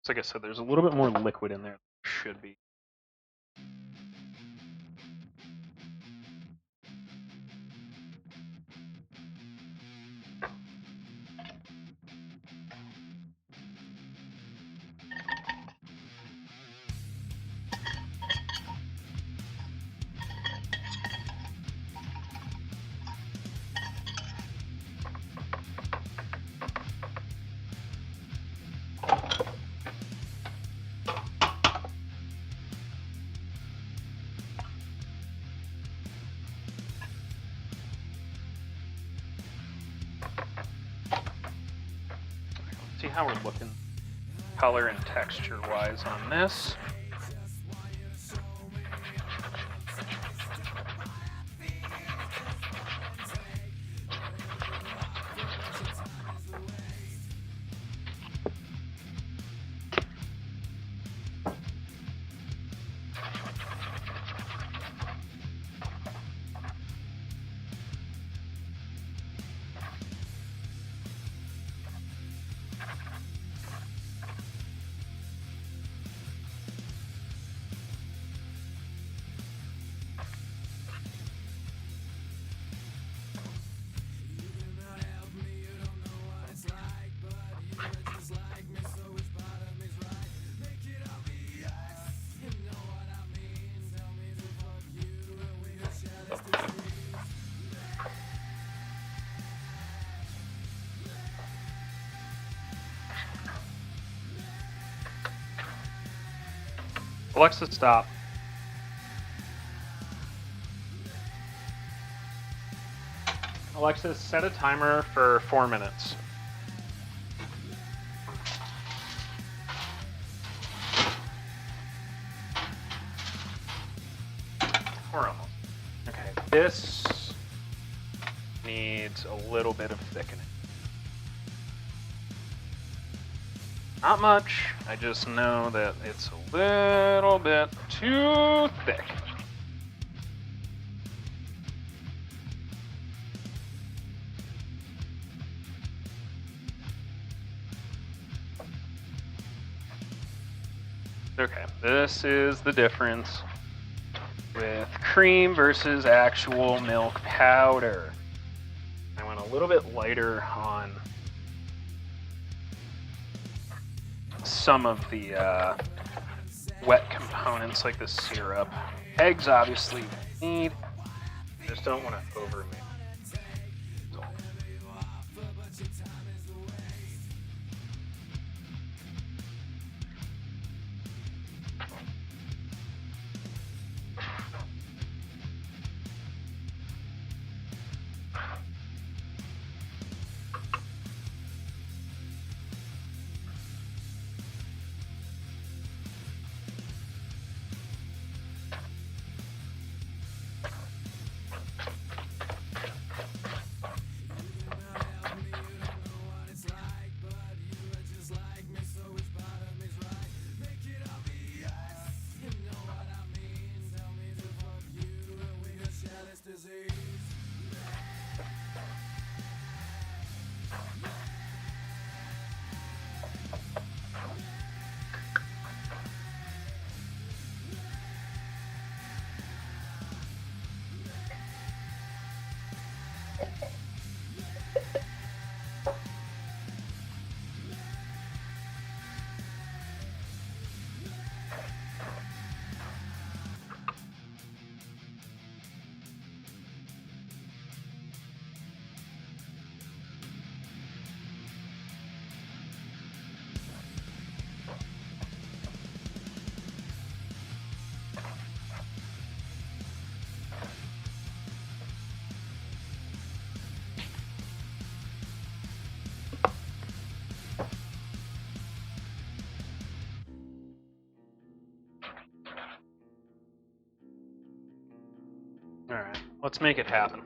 So like I said, there's a little bit more liquid in there than there should be. See how we're looking color and texture wise on this. Alexa, stop. Alexa, set a timer for 4 minutes. We're almost. Okay, this needs a little bit of thickening. Not much, I just know that it's a little bit too thick. Okay, this is the difference with cream versus actual milk powder. I went a little bit lighter on some of the wet components like the syrup. Eggs obviously we need. Just don't want to over mix. Alright, let's make it happen.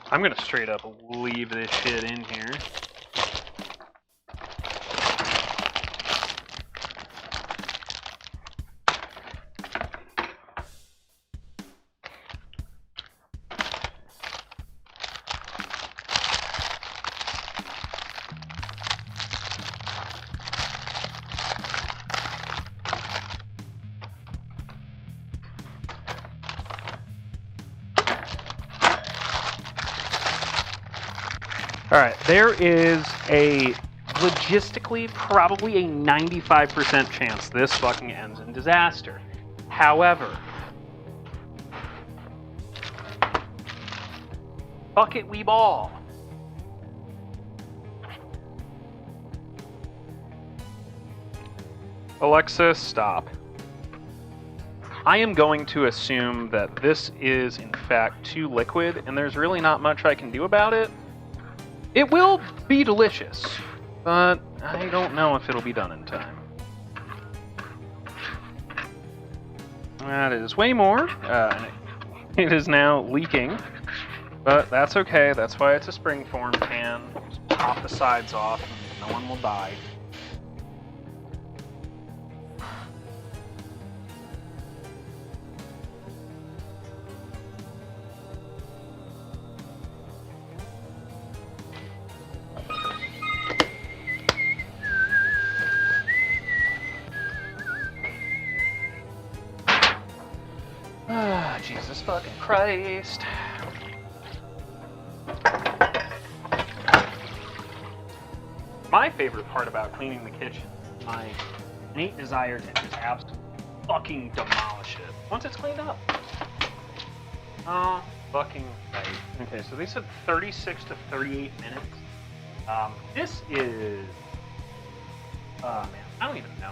I'm gonna straight up leave this shit in here. Alright, there is a logistically probably a 95% chance this fucking ends in disaster. However, fuck it, we ball. Alexa, stop. I am going to assume that this is in fact too liquid and there's really not much I can do about it. It will be delicious, but I don't know if it'll be done in time. That is way more. It is now leaking, but that's okay. That's why it's a springform pan. Just pop the sides off and no one will die. Ah, Jesus fucking Christ. My favorite part about cleaning the kitchen is my innate desire to just absolutely fucking demolish it once it's cleaned up. Oh, fucking right. Okay, so they said 36 to 38 minutes. This is... man, I don't even know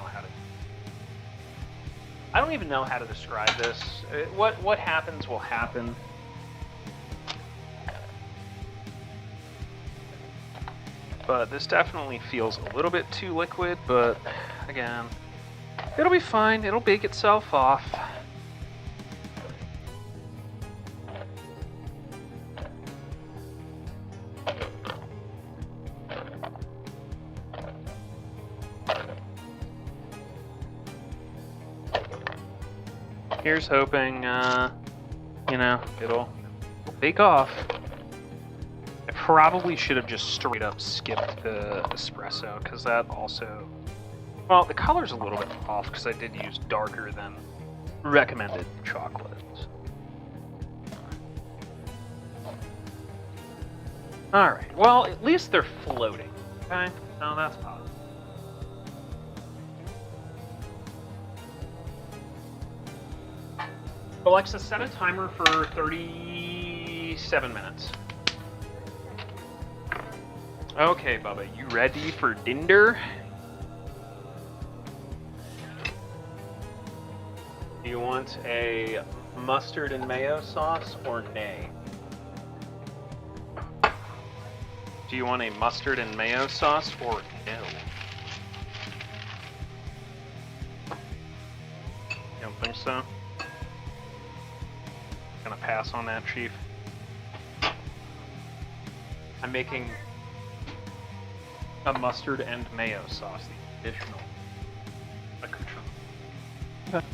how to describe this. What happens will happen. But this definitely feels a little bit too liquid, but again, it'll be fine. It'll bake itself off. Here's hoping, it'll bake off. I probably should have just straight up skipped the espresso, because that also... Well, the color's a little bit off, because I did use darker than recommended chocolates. Alright, well, at least they're floating, okay? No, that's positive. Alexa, set a timer for 37 minutes. Okay, Bubba, you ready for dinner? Do you want a mustard and mayo sauce or nay? Do you want a mustard and mayo sauce or no? You don't think so? Gonna pass on that, Chief. I'm making a mustard and mayo sauce, the additional accoutrement. Okay.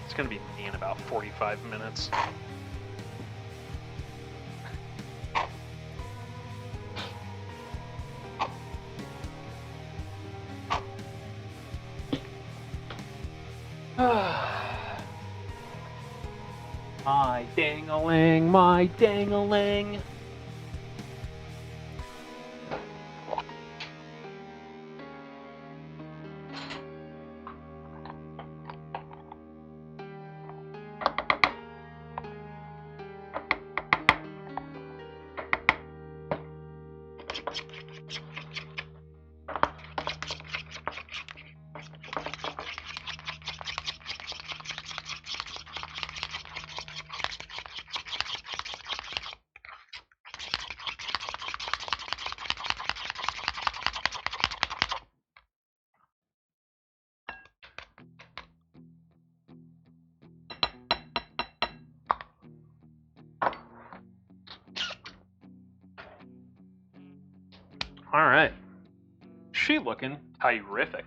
It's gonna be me in about 45 minutes. My dang-a-ling, my dang-a-ling. All right. She looking terrific.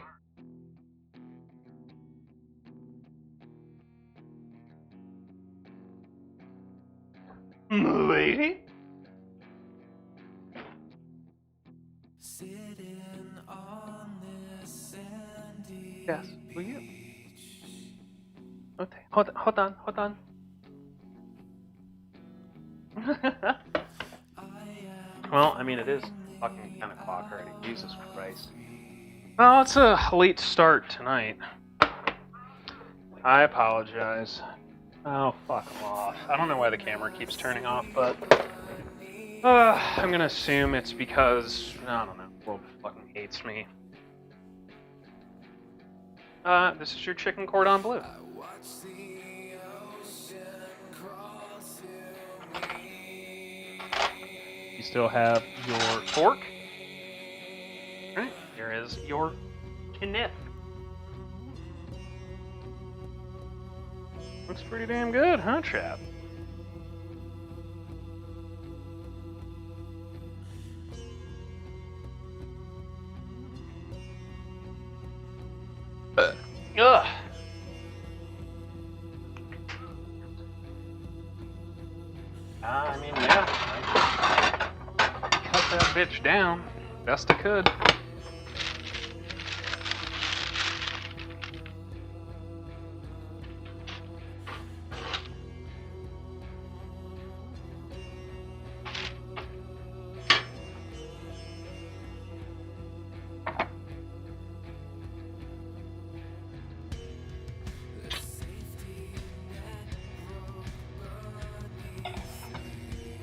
Lady? Sitting on this sandy Yes, will you? beach. Okay, hold on. Well, I mean, it is fucking 10 o'clock already. Jesus Christ. Well, it's a late start tonight. I apologize. Oh, fuck off. I don't know why the camera keeps turning off, but I'm gonna assume it's because, I don't know, the world fucking hates me. This is your chicken cordon bleu. I watch the ocean crawl to me. You still have your fork. Alright, here is your kniff. Looks pretty damn good, huh, chap? Ugh. I mean, yeah. I cut that bitch down best I could.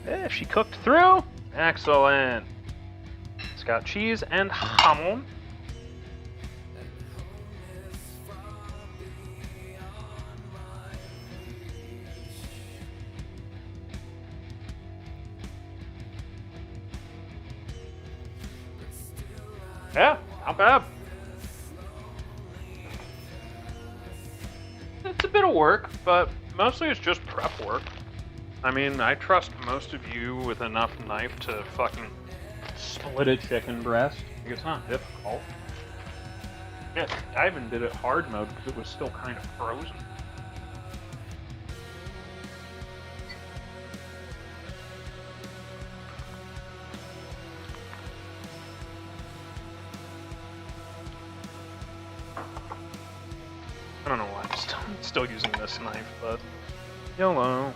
Yeah, she cooked through. Excellent. It's got cheese and ham. Yeah, not bad. It's a bit of work, but mostly it's just prep work. I mean, I trust most of you with enough knife to fucking split a chicken breast. It's not difficult. Yeah, I even did it hard mode because it was still kind of frozen. I don't know why I'm still using this knife, but YOLO.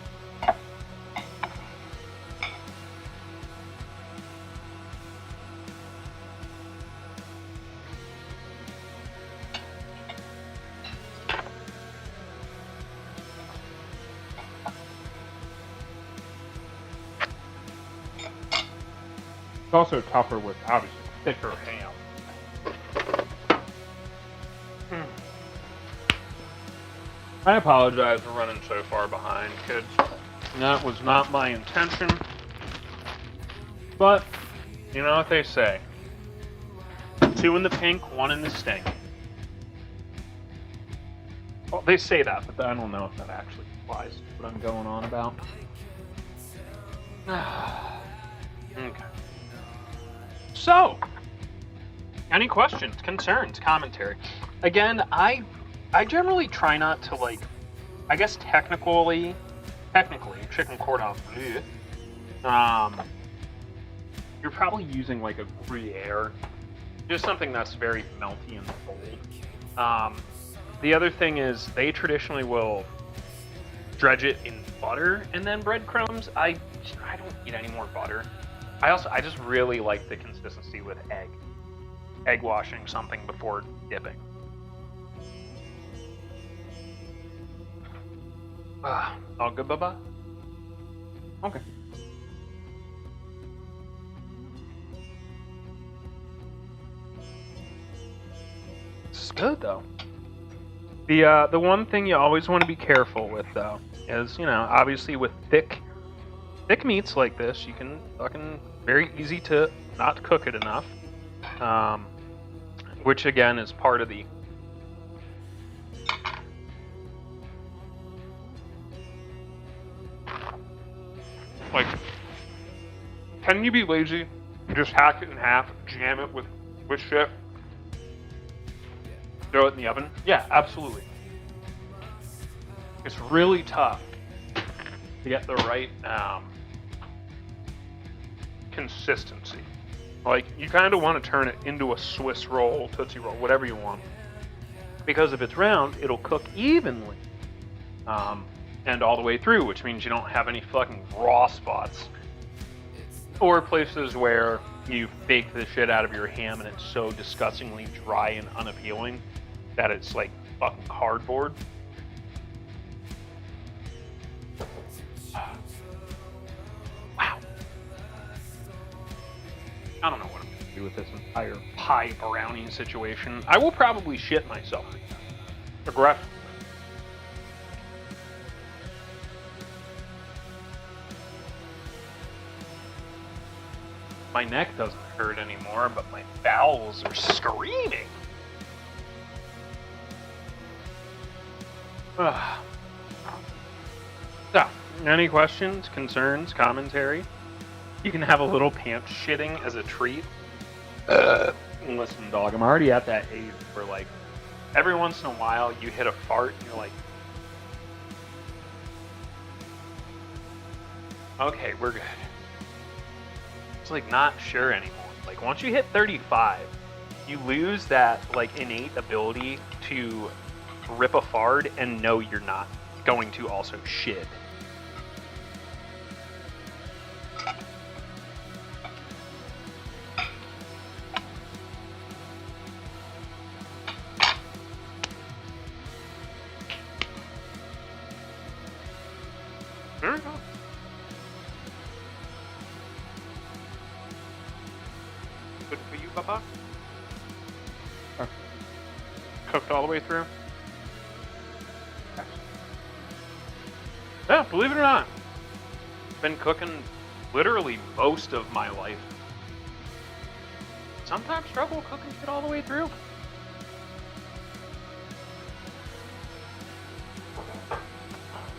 It's also tougher with obviously thicker ham. I apologize for running so far behind, kids. That was not my intention. But, you know what they say. 2 in the pink, 1 in the stink. Well, they say that, but I don't know if that actually applies to what I'm going on about. Okay. So, any questions, concerns, commentary? Again, I generally try not to, like, I guess technically, chicken cordon bleu, you're probably using like a Gruyere, just something that's very melty and bold. The other thing is they traditionally will dredge it in butter and then breadcrumbs. I don't eat any more butter. I just really like the consistency with egg washing something before dipping. All good, Bubba? Okay. This is good, though. The one thing you always want to be careful with, though, is, you know, obviously with thick meats like this, you can fucking very easy to not cook it enough, which again is part of the like. Can you be lazy? You just hack it in half, jam it with shit, throw it in the oven? Yeah, absolutely. It's really tough to get the right consistency. Like, you kind of want to turn it into a Swiss roll, Tootsie Roll, whatever you want. Because if it's round, it'll cook evenly. And all the way through, which means you don't have any fucking raw spots. Or places where you bake the shit out of your ham and it's so disgustingly dry and unappealing that it's like fucking cardboard. Wow. I don't know what I'm going to do with this entire pie brownie situation. I will probably shit myself. Aggressive. My neck doesn't hurt anymore, but my bowels are screaming. So, any questions, concerns, commentary? You can have a little pants shitting as a treat. Listen, dog, I'm already at that age where, like, every once in a while you hit a fart and you're like, okay, we're good. It's like not sure anymore. Like, once you hit 35, you lose that, like, innate ability to rip a fart and know you're not going to also shit. There we go. Good for you, Papa? Cooked all the way through? Yeah, believe it or not, been cooking literally most of my life. Sometimes struggle cooking shit all the way through.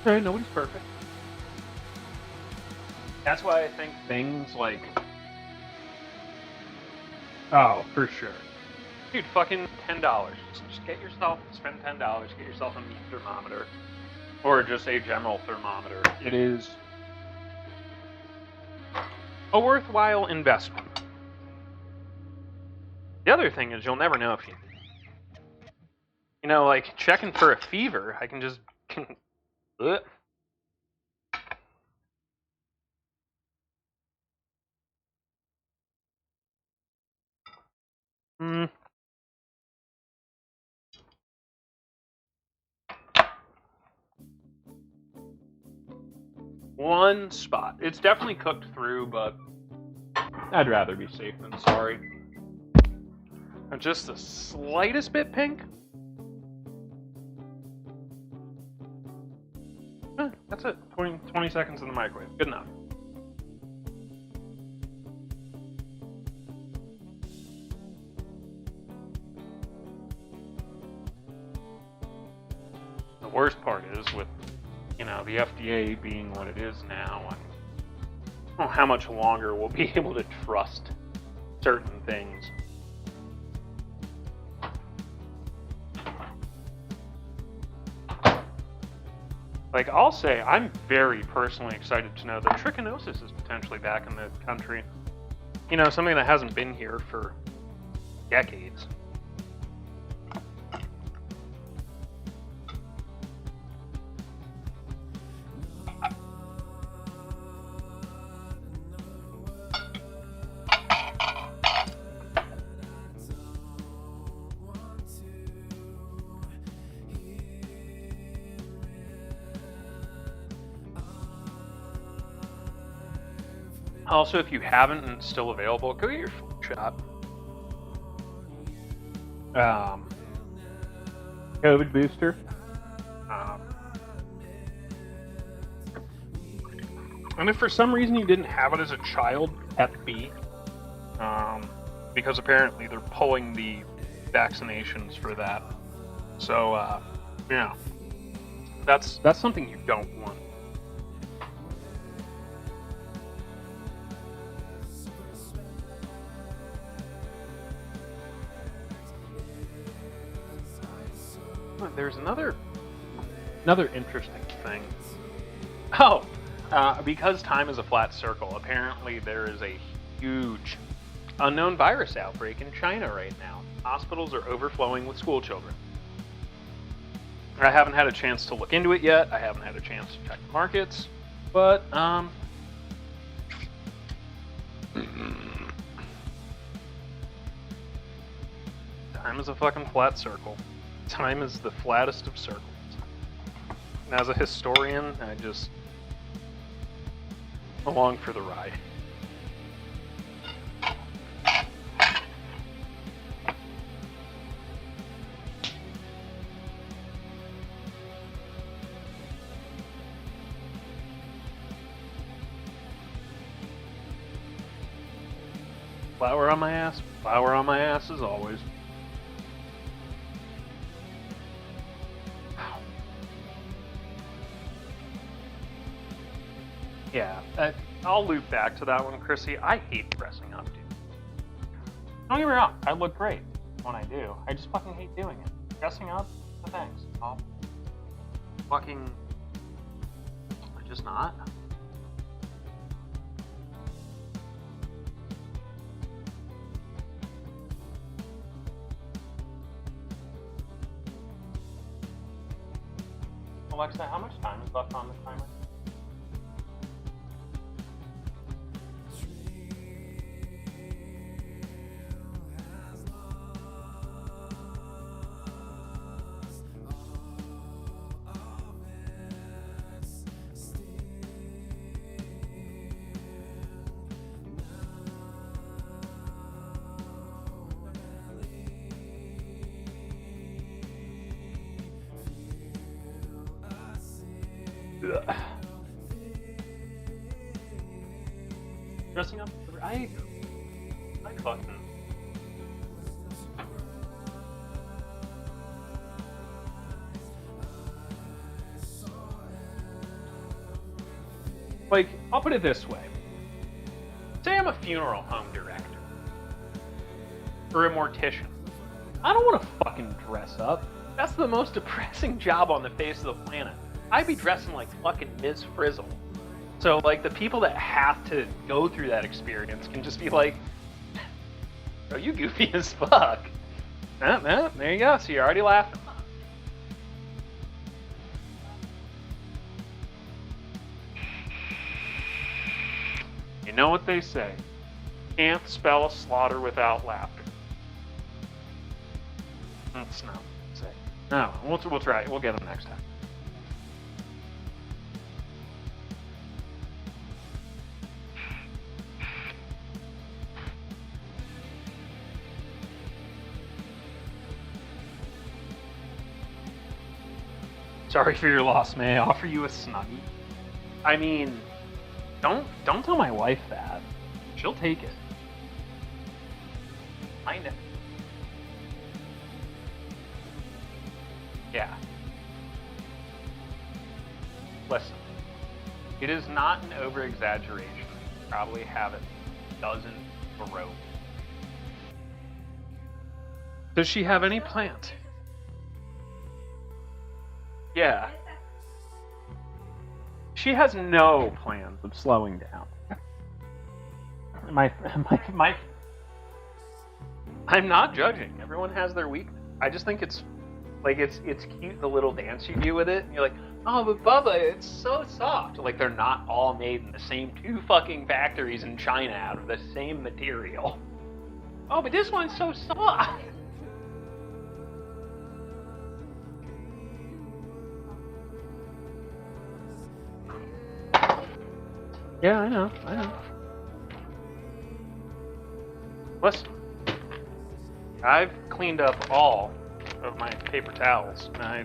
Hey, nobody's perfect. That's why I think things like... Oh, for sure. Dude, fucking $10. Just get yourself, spend $10, get yourself a meat thermometer. Or just a general thermometer. It is a worthwhile investment. The other thing is you'll never know if you know, like checking for a fever, I can just One spot. It's definitely cooked through, but I'd rather be safe than sorry. And just the slightest bit pink. That's it. 20 seconds in the microwave. Good enough. The worst part is with, the FDA being what it is now, I don't know how much longer we'll be able to trust certain things. Like, I'll say, I'm very personally excited to know that trichinosis is potentially back in the country. Something that hasn't been here for decades. Also, if you haven't and it's still available, go get your flu shot. COVID booster. And if for some reason you didn't have it as a child, Hep B, because apparently they're pulling the vaccinations for that. So, yeah, that's something you don't want. There's another interesting thing. Oh, because time is a flat circle, apparently there is a huge unknown virus outbreak in China right now. Hospitals are overflowing with school children. I haven't had a chance to look into it yet. I haven't had a chance to check the markets, but time is a fucking flat circle. Time is the flattest of circles. And as a historian, I just along for the ride. Flour on my ass as always. Yeah, I'll loop back to that one, Chrissy. I hate dressing up, dude. Don't get me wrong, I look great when I do. I just fucking hate doing it. Dressing up, no thanks. I'm just not. Alexa, how much time is left on the timer? Dressing up? I fucking... Like, I'll put it this way. Say I'm a funeral home director. Or a mortician. I don't want to fucking dress up. That's the most depressing job on the face of the planet. I'd be dressing like fucking Ms. Frizzle. So, like, the people that have to go through that experience can just be like, oh, you goofy as fuck. There you go. So you're already laughing. You know what they say. Can't spell a slaughter without laughter. That's not what they say. No, we'll try it. We'll get them next time. Sorry for your loss. May I offer you a Snuggie? I mean, don't tell my wife that. She'll take it. I know. Yeah. Listen, it is not an over-exaggeration. You probably have it dozen broke. Does she have any plans? Yeah. She has no plans of slowing down. I'm not judging. Everyone has their weakness. I just think it's cute, the little dance you do with it. And you're like, oh, but Bubba, it's so soft. Like, they're not all made in the same 2 fucking factories in China out of the same material. Oh, but this one's so soft. Yeah, I know. Listen, I've cleaned up all of my paper towels, and I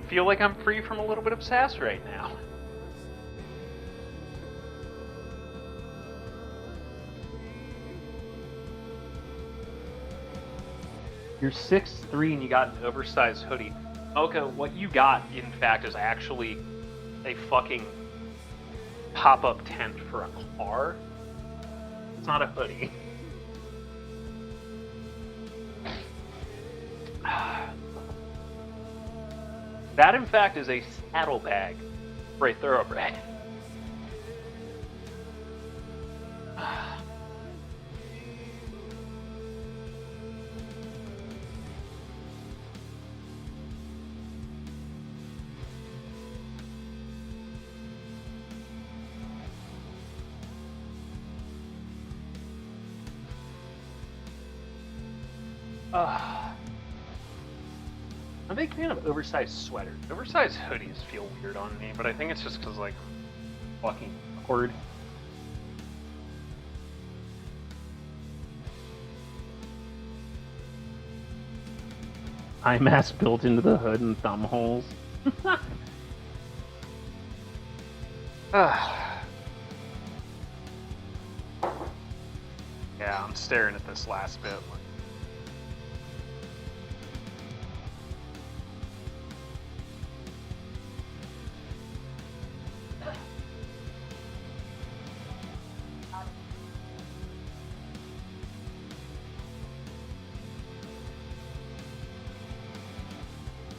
feel like I'm free from a little bit of sass right now. You're 6'3" and you got an oversized hoodie. Okay, what you got, in fact, is actually a fucking pop-up tent for a car. It's not a hoodie. That, in fact, is a saddlebag for a thoroughbred. I'm a big fan of oversized sweaters. Oversized hoodies feel weird on me, but I think it's just because, like, fucking awkward. Eye mask built into the hood and thumb holes. Yeah, I'm staring at this last bit.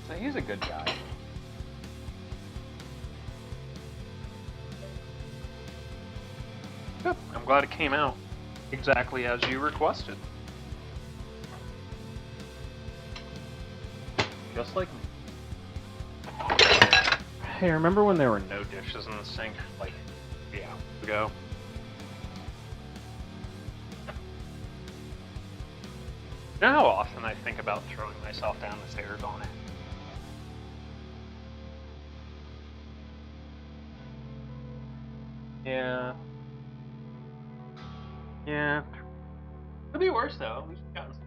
So he's a good guy. Good. I'm glad it came out exactly as you requested. Just like me. Hey, remember when there were no dishes in the sink, like, 3 hours ago? You know how often I think about throwing myself down the stairs on it? Yeah. Yeah. Could be worse though. We should gotten some.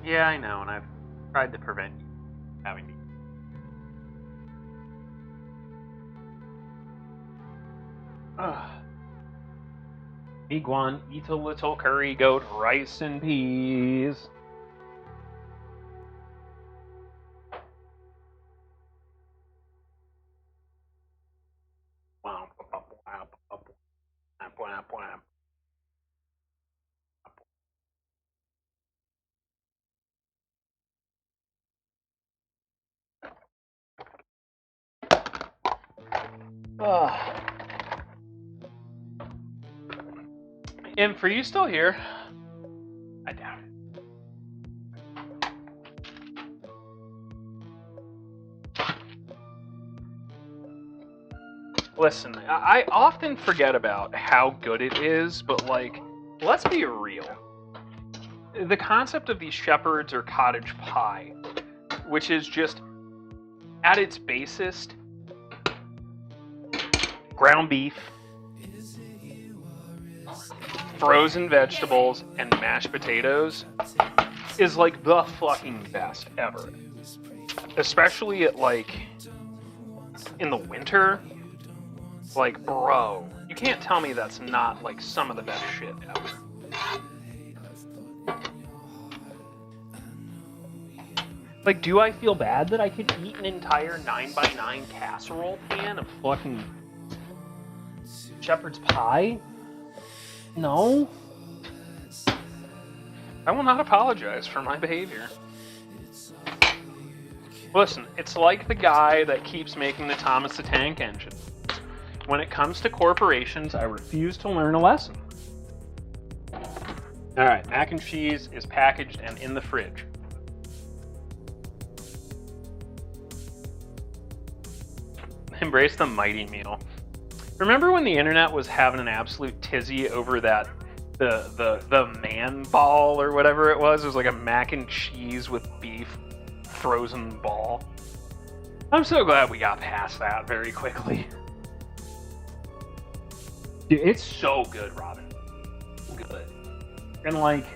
Yeah, I know, and I've tried to prevent you from having to. Ugh. Iguan, eat a little curry goat, rice and peas. Imp, are you still here? I doubt it. Listen, I often forget about how good it is, but, like, let's be real. The concept of these shepherds or cottage pie, which is just, at its basest, ground beef, frozen vegetables, and mashed potatoes, is like the fucking best ever. especially at like in the winter. Like, bro, you can't tell me that's not like some of the best shit ever. Like, do I feel bad that I could eat an entire 9x9 casserole pan of fucking shepherd's pie? No. I will not apologize for my behavior. Listen, it's like the guy that keeps making the Thomas the Tank Engine. When it comes to corporations, I refuse to learn a lesson. Alright, mac and cheese is packaged and in the fridge. Embrace the mighty meal. Remember when the internet was having an absolute tizzy over that the man ball or whatever it was? It was like a mac and cheese with beef frozen ball. I'm so glad we got past that very quickly. Dude, it's so good, Robin. Good. And like,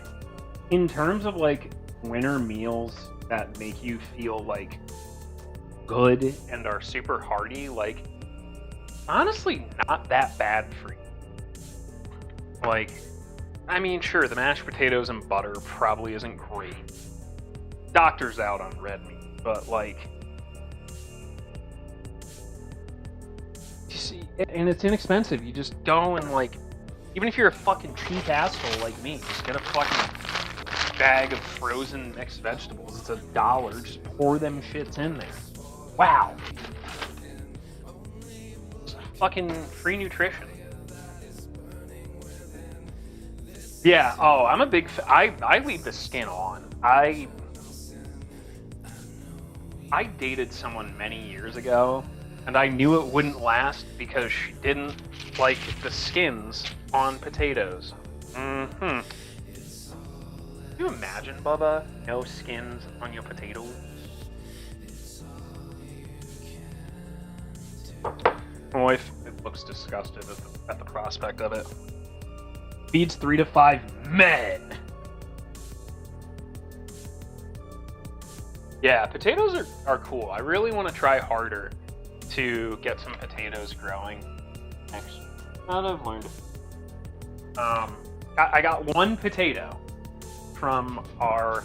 in terms of like winter meals that make you feel like good and are super hearty, like, honestly not that bad for you. Like, I mean, sure, the mashed potatoes and butter probably isn't great. Doctor's out on red meat, but like, you see, and it's inexpensive. You just go and like, even if you're a fucking cheap asshole like me, just get a fucking bag of frozen mixed vegetables. It's $1. Just pour them shits in there. Wow. It's fucking free nutrition. Yeah, oh, I'm a big I leave the skin on. I dated someone many years ago, and I knew it wouldn't last because she didn't like the skins on potatoes. Mm-hmm. Can you imagine, Bubba, no skins on your potatoes? My wife looks disgusted at the prospect of it. Feeds 3 to 5 men. Yeah, potatoes are cool. I really want to try harder to get some potatoes growing. Actually, I've learned. I got one potato from our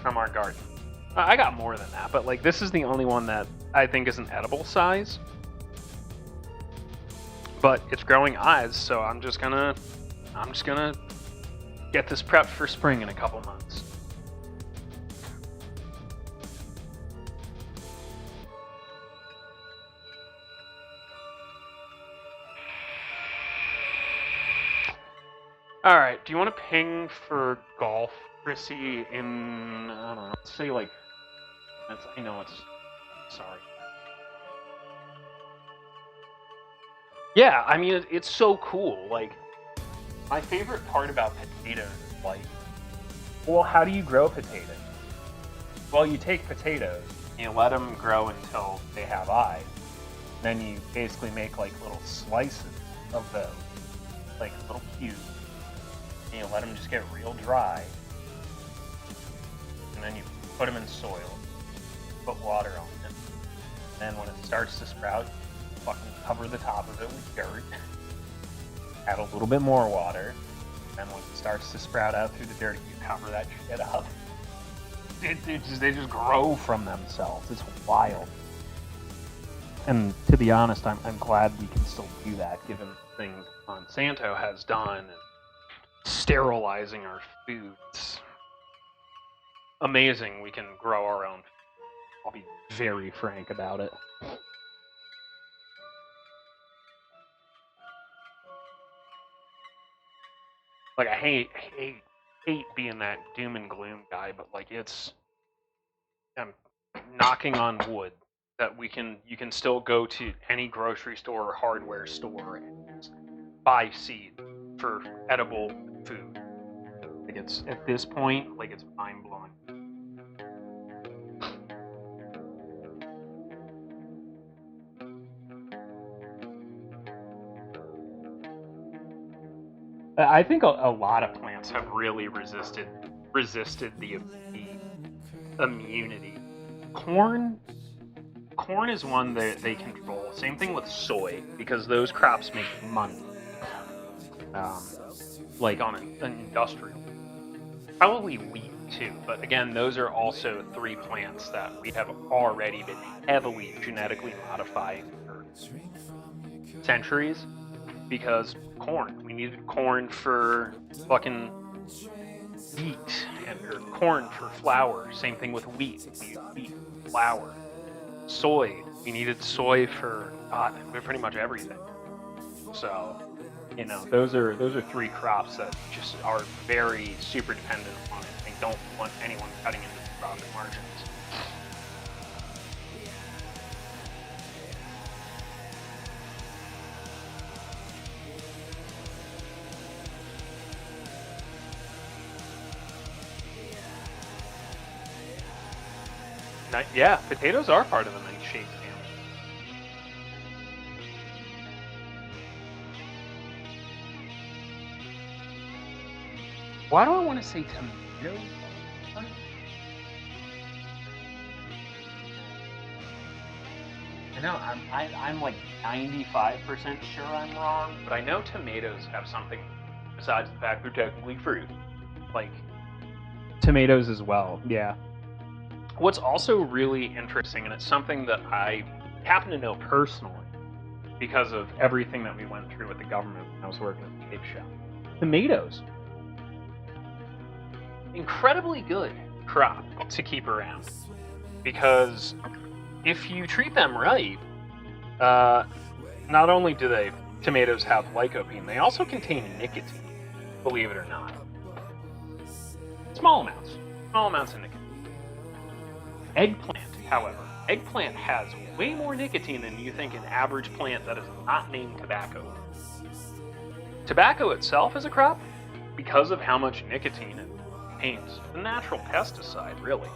garden. I got more than that, but like this is the only one that I think is an edible size. But it's growing eyes, so I'm just gonna get this prepped for spring in a couple months. All right, do you want to ping for golf, Chrissy? In I don't know, let's say like I know it's sorry. Yeah, I mean, it's so cool. Like, my favorite part about potatoes is like, well, how do you grow potatoes? Well, you take potatoes, you let them grow until they have eyes. Then you basically make like little slices of those, like little cubes. And you let them just get real dry. And then you put them in soil, put water on them. And then when it starts to sprout, fucking cover the top of it with dirt, add a little bit more water, and when it starts to sprout out through the dirt, you cover that shit up. They just grow from themselves. It's wild. And to be honest, I'm glad we can still do that, given the things Monsanto has done and sterilizing our foods. Amazing we can grow our own. I'll be very frank about it. Like, I hate being that doom and gloom guy, but like I'm knocking on wood that you can still go to any grocery store or hardware store and buy seed for edible food. Like, it's at this point, like, it's mind blowing. I think a lot of plants have really resisted the immunity. Corn is one that they control. Same thing with soy, because those crops make money. Like on an industrial. Probably wheat too, but again, those are also 3 plants that we have already been heavily genetically modifying for centuries. Because corn, we needed corn for fucking wheat, or corn for flour. Same thing with wheat. We needed wheat, flour. Soy, we needed soy for pretty much everything. So, you know, those are 3 crops that just are very super dependent on it. They don't want anyone cutting into the profit margins. Yeah, potatoes are part of the nightshade family. Why do I want to say tomato? I know, I'm like 95% sure I'm wrong, but I know tomatoes have something besides the fact they're technically fruit. Like, Tomatoes as well, yeah. what's also really interesting, and it's something that I happen to know personally because of everything that we went through with the government when I was working at the vape shop. Tomatoes. Incredibly good crop to keep around, because if you treat them right, not only do tomatoes have lycopene, they also contain nicotine, believe it or not. Small amounts of nicotine. Eggplant, however, eggplant has way more nicotine than you think an average plant that is not named tobacco. Tobacco itself as a crop, because of how much nicotine it contains, a natural pesticide, really.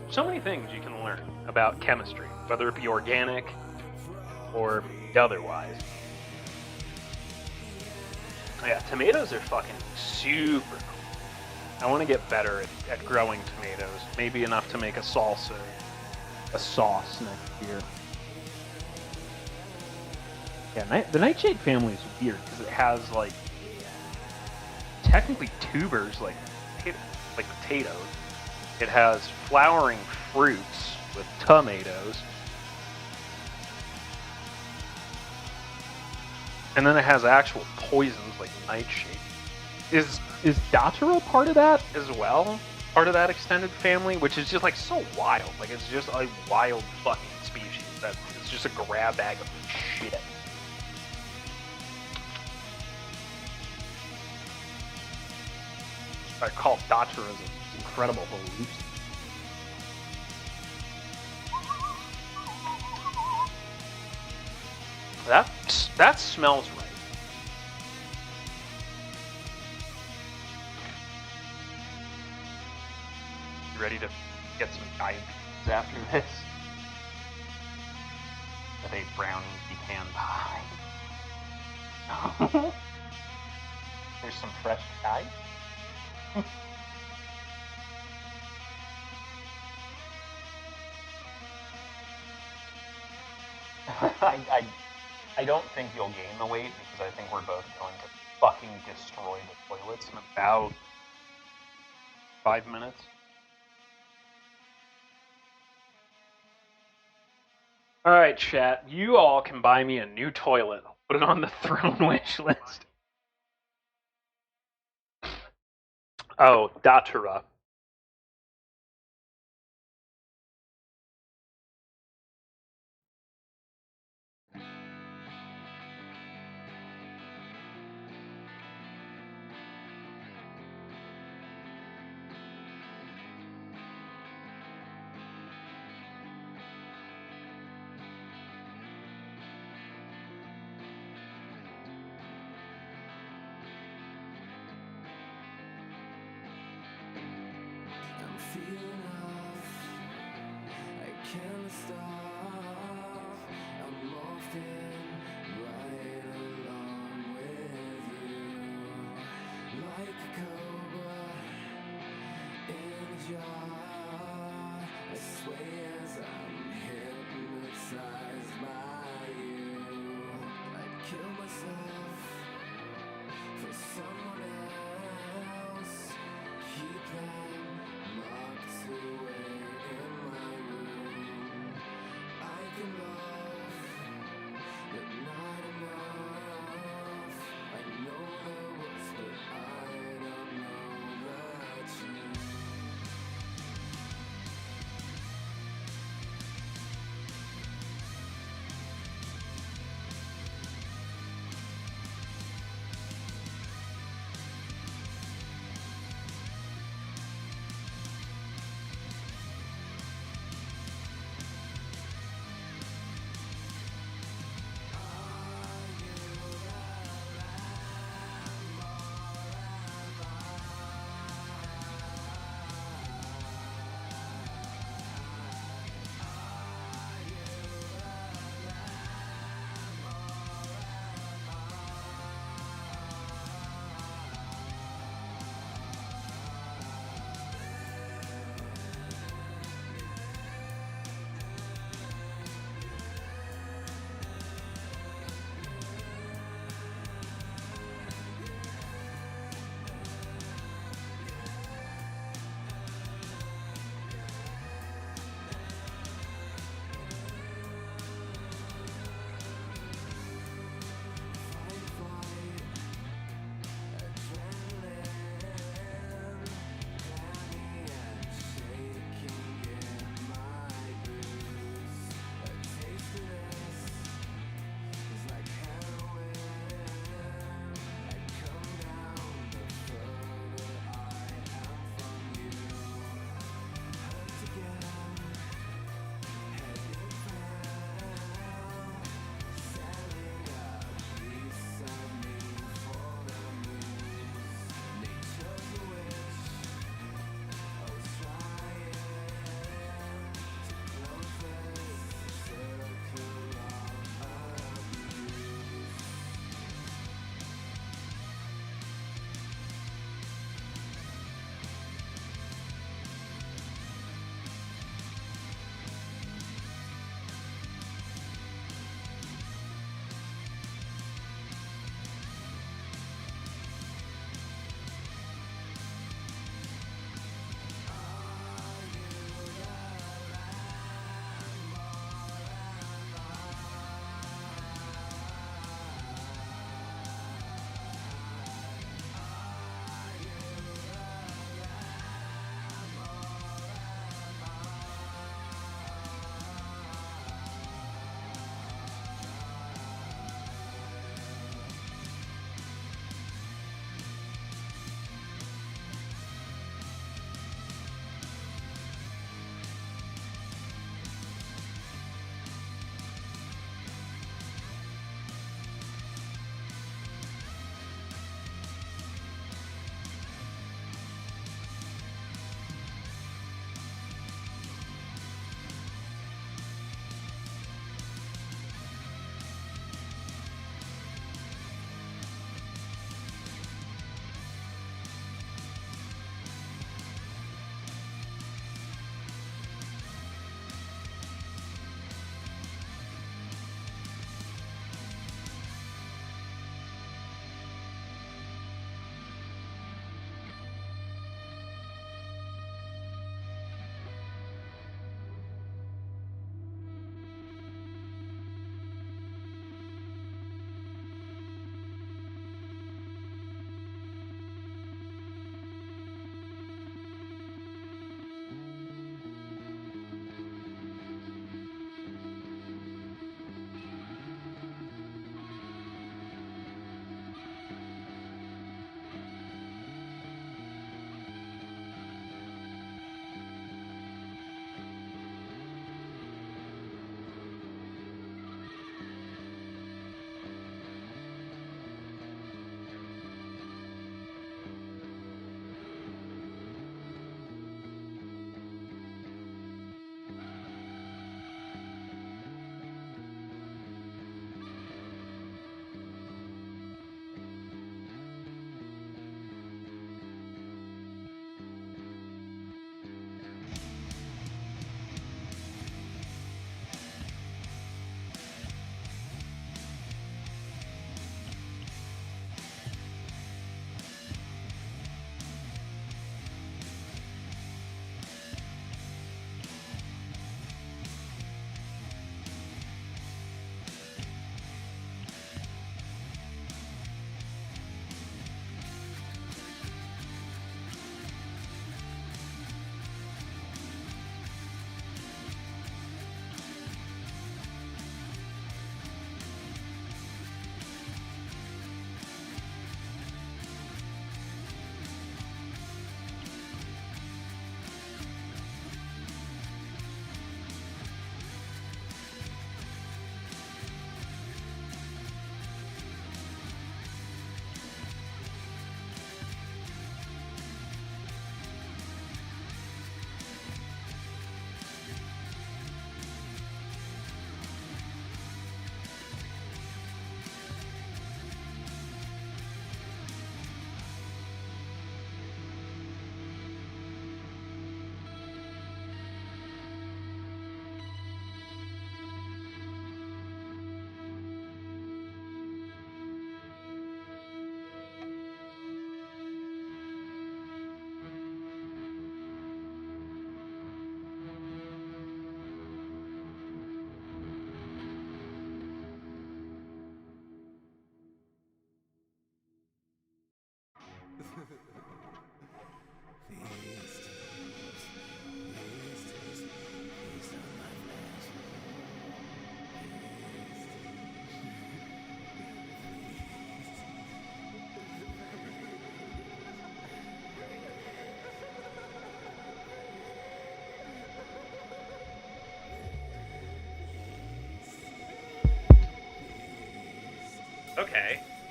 So many things you can learn about chemistry, whether it be organic or otherwise. Yeah, tomatoes are fucking super cool. I want to get better at growing tomatoes. Maybe enough to make a salsa, a sauce next year. Yeah, the nightshade family is weird because it has like technically tubers like potatoes. It has flowering fruits with tomatoes. And then it has actual poisons like nightshade. Is Datura part of that as well? Part of that extended family, which is just like so wild. Like it's just a wild fucking species. That it's just a grab bag of shit. I call Datura as an incredible hallucination. That smells right. You ready to get some diabetes after this? With a brownie pecan pie. There's some fresh chai. I don't think you'll gain the weight because I think we're both going to fucking destroy the toilets in about 5 minutes. Alright, chat. You all can buy me a new toilet. I'll put it on the throne wish list. Oh, Datura. I'm feeling off, I can't stop. I'm often right along with you. like a cobra in a jar. I sway as I'm hypnotized by you. I'd kill myself for someone else. Keep them locked away in my room. I can love, but not enough. I know the words, but I don't know the truth.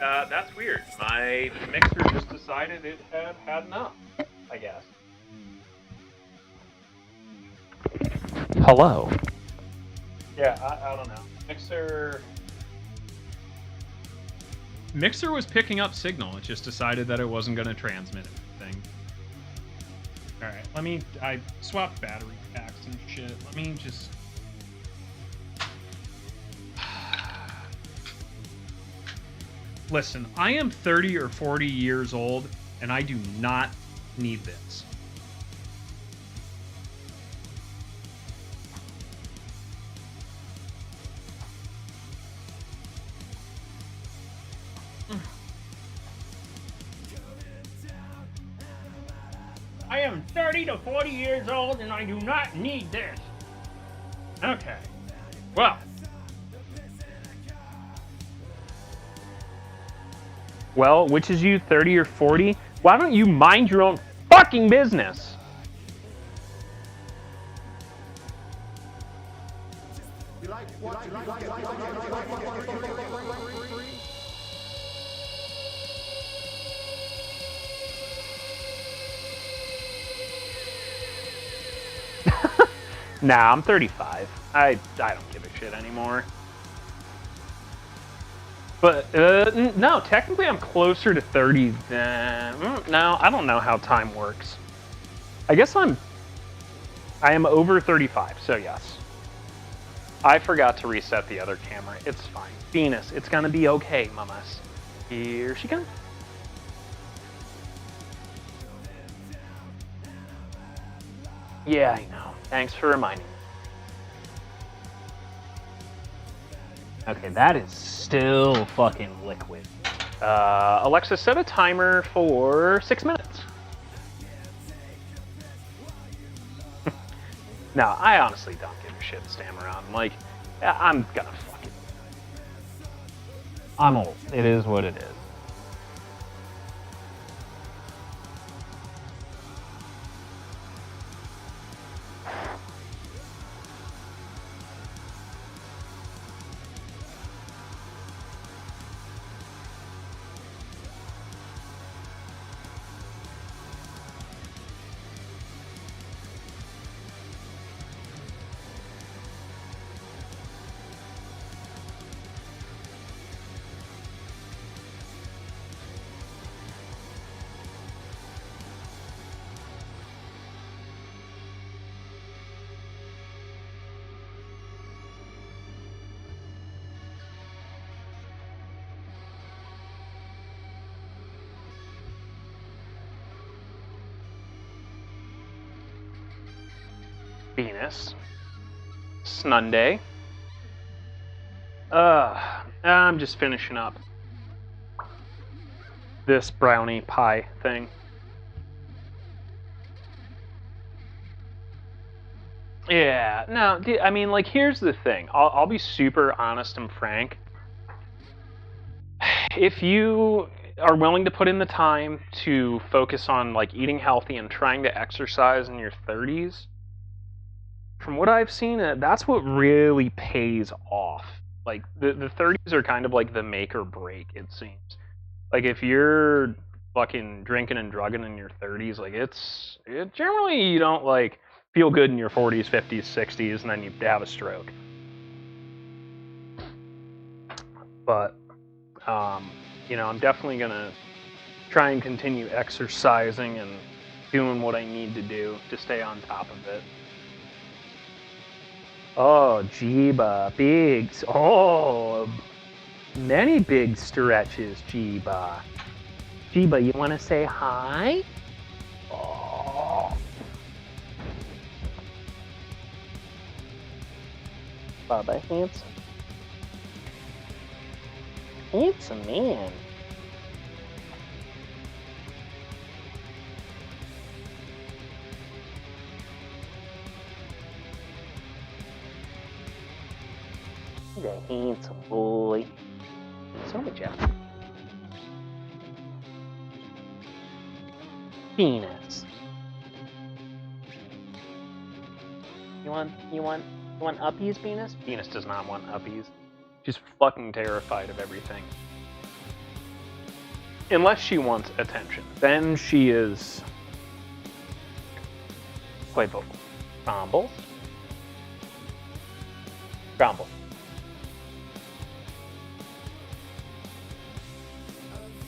That's weird. My mixer just decided it had enough, I guess. Hello. Yeah, I don't know. Mixer was picking up signal. It just decided that it wasn't going to transmit anything. Alright, I swapped battery packs and shit. Let me just... Listen, I am 30 or 40 years old, and I do not need this. I am 30 to 40 years old, and I do not need this. Okay. Well. Well, which is you, 30 or 40? Why don't you mind your own fucking business? Nah, I'm 35. I don't give a shit anymore. But, no, technically I'm closer to 30 than... No, I don't know how time works. I guess I am over 35, so yes. I forgot to reset the other camera. It's fine. Venus, it's gonna be okay, mamas. Here she comes. Yeah, I know. Thanks for reminding me. Okay, that is still fucking liquid. Alexa, set a timer for 6 minutes. No, I honestly don't give a shit, Stammeron. Like, I'm gonna fucking... I'm old. It is what it is. Venus. Snunday. I'm just finishing up this brownie pie thing. Yeah, no, I mean, like, here's the thing. I'll be super honest and frank. If you are willing to put in the time to focus on, like, eating healthy and trying to exercise in your 30s, from what I've seen, that's what really pays off. Like, the 30s are kind of like the make or break, it seems. Like, if you're fucking drinking and drugging in your 30s, like, generally you don't, like, feel good in your 40s, 50s, 60s, and then you have a stroke. But, you know, I'm definitely gonna try and continue exercising and doing what I need to do to stay on top of it. Oh, Jeeba, bigs. Oh, many big stretches, Jeeba. Jeeba, you want to say hi? Oh. Bubba, handsome. Handsome man. He's a handsome boy. So much effort. Venus. You want uppies, Venus? Venus does not want uppies. She's fucking terrified of everything. unless she wants attention, then she is quite vocal. Grumble. Grumble.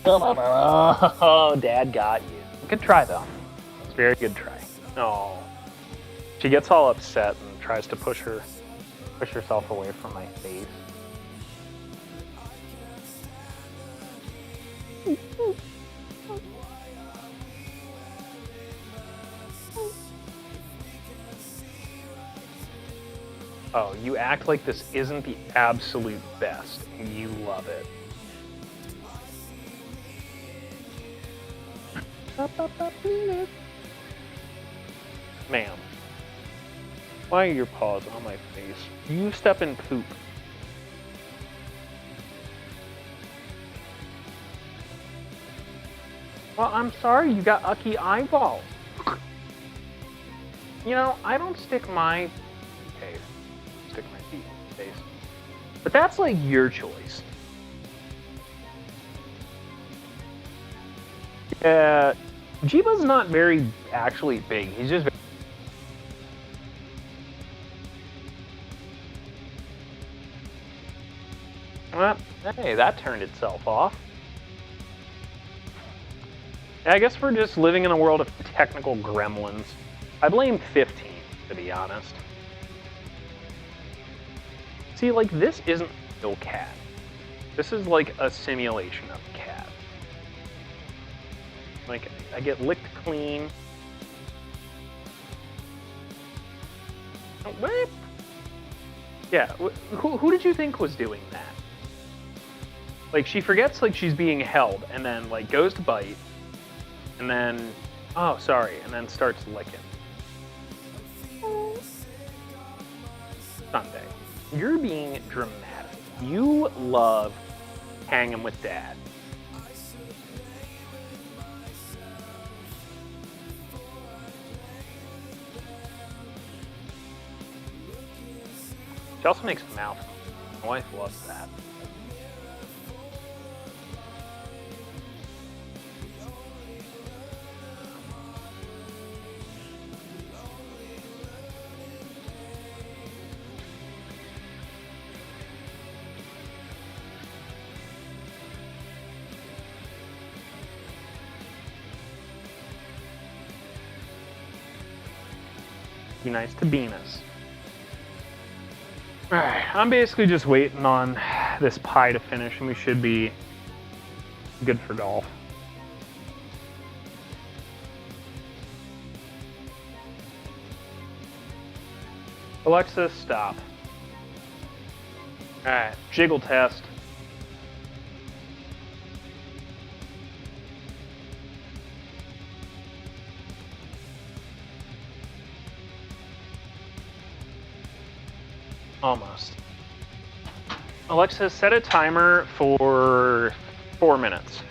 Oh, Dad got you. Good try, though. It's a very good try. Oh. She gets all upset and tries to push herself away from my face. Oh, you act like this isn't the absolute best, and you love it. Ma'am, why are your paws on my face? You step in poop. Well, I'm sorry, you got ucky eyeballs. You know, I don't stick my teeth in your face. But that's like your choice. Yeah, Jeeba's not very actually big. He's just very... Well, hey, that turned itself off. Yeah, I guess we're just living in a world of technical gremlins. I blame 15, to be honest. See, like, this isn't a real cat. This is like a simulation of a cat. Like, I get licked clean. Oh, what? Yeah, who did you think was doing that? Like, she forgets, like, she's being held, and then, like, goes to bite, and then, oh, sorry, and then starts licking. Sunday, you're being dramatic. You love hanging with Dad. She also makes a mouth. My wife loves that. Be nice to Venus. Alright, I'm basically just waiting on this pie to finish and we should be good for golf. Alexa, stop. Alright, jiggle test. Almost. Alexa, set a timer for 4 minutes.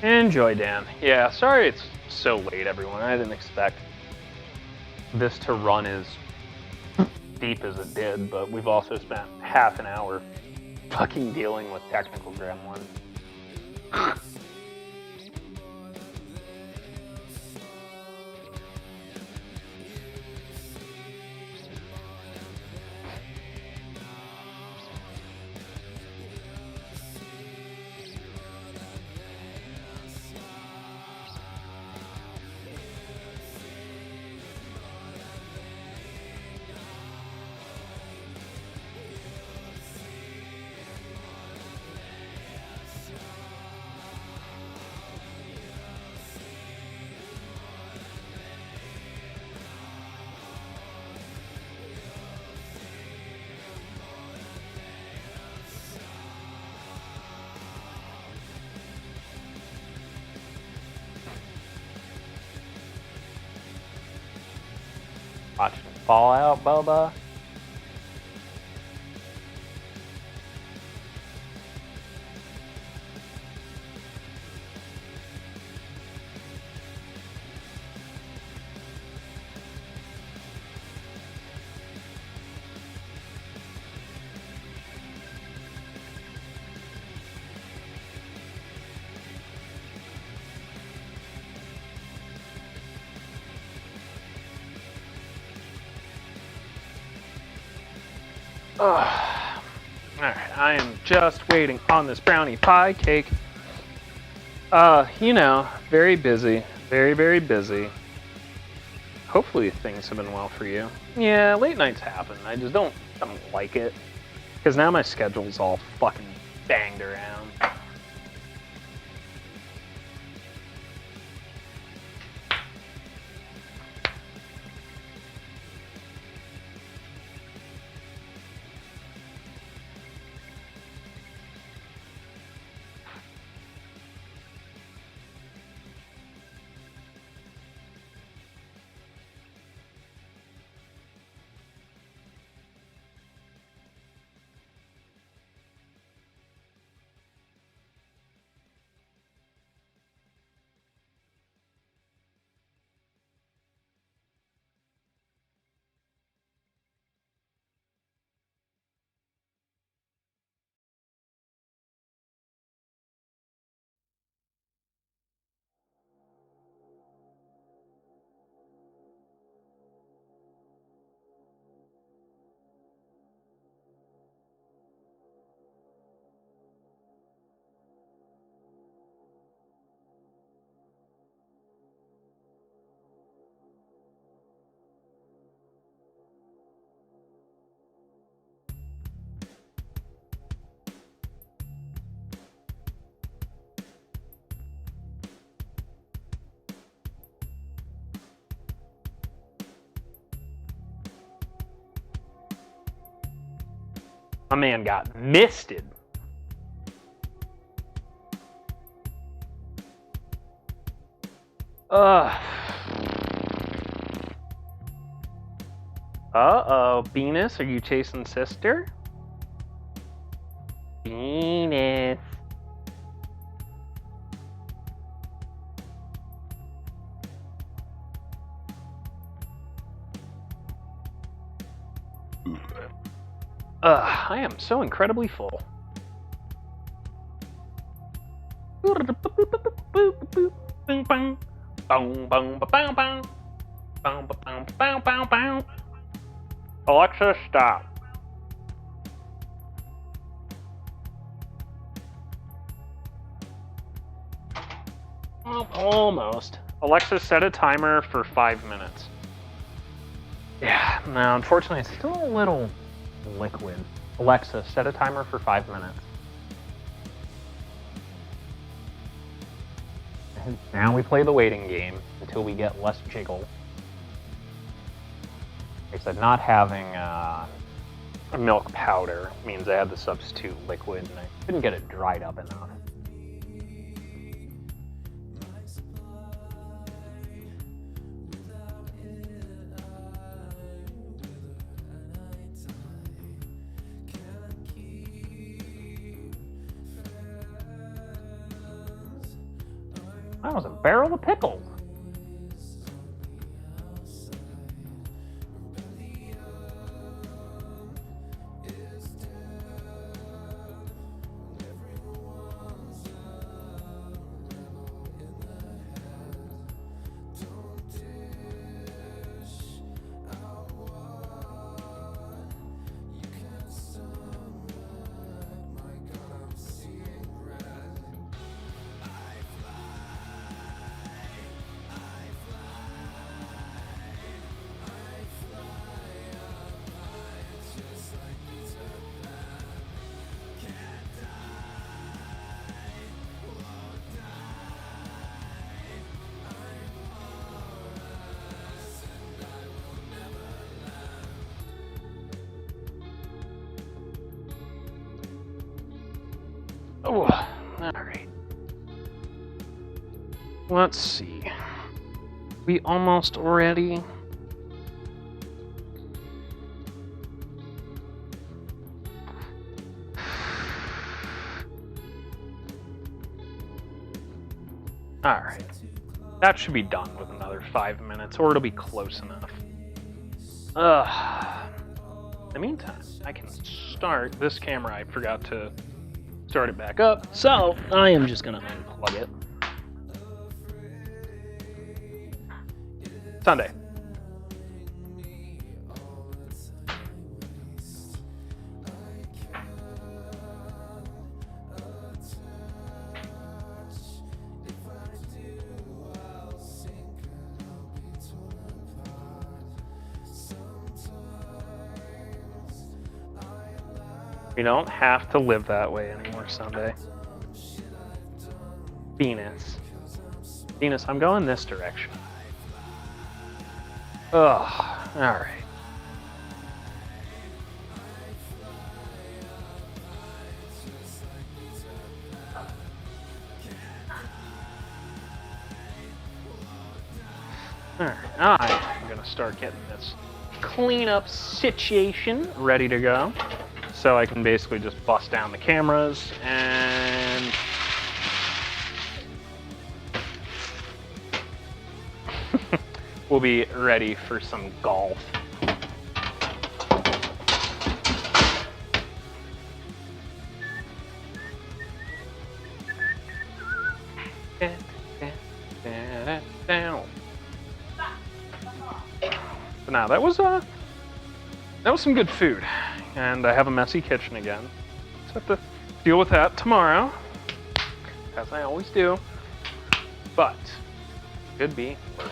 Enjoy, Dan. Yeah, sorry it's so late, everyone. I didn't expect this to run as deep as it did, but we've also spent half an hour fucking dealing with technical gremlin. Watch it fall out, Bubba. Alright, I am just waiting on this brownie pie cake. You know, very busy. Very, very busy. Hopefully things have been well for you. Yeah, late nights happen. I just don't like it. Because now my schedule's all fucking banged around. My man got misted. Uh-oh, Venus, are you chasing sister? Venus. I am so incredibly full. Alexa, stop. Almost. Alexa, set a timer for 5 minutes. Yeah, no, unfortunately, it's still a little liquid. Alexa, set a timer for 5 minutes. And now we play the waiting game until we get less jiggle. Like I said, not having a milk powder means I had to substitute liquid and I couldn't get it dried up enough. That was a barrel of pickles. Oh, all right. Let's see. We almost ready? All right. That should be done with another 5 minutes, or it'll be close enough. In the meantime, I can start this camera. I forgot to start it back up, so I am just gonna unplug it. Sunday. We don't have to live that way anymore, Sunday. Venus. Venus, I'm going this direction. Ugh, alright. Alright, I'm gonna start getting this cleanup situation ready to go. So I can basically just bust down the cameras and we'll be ready for some golf. So now that was some good food, and I have a messy kitchen again. So I have to deal with that tomorrow, as I always do. But could be worse.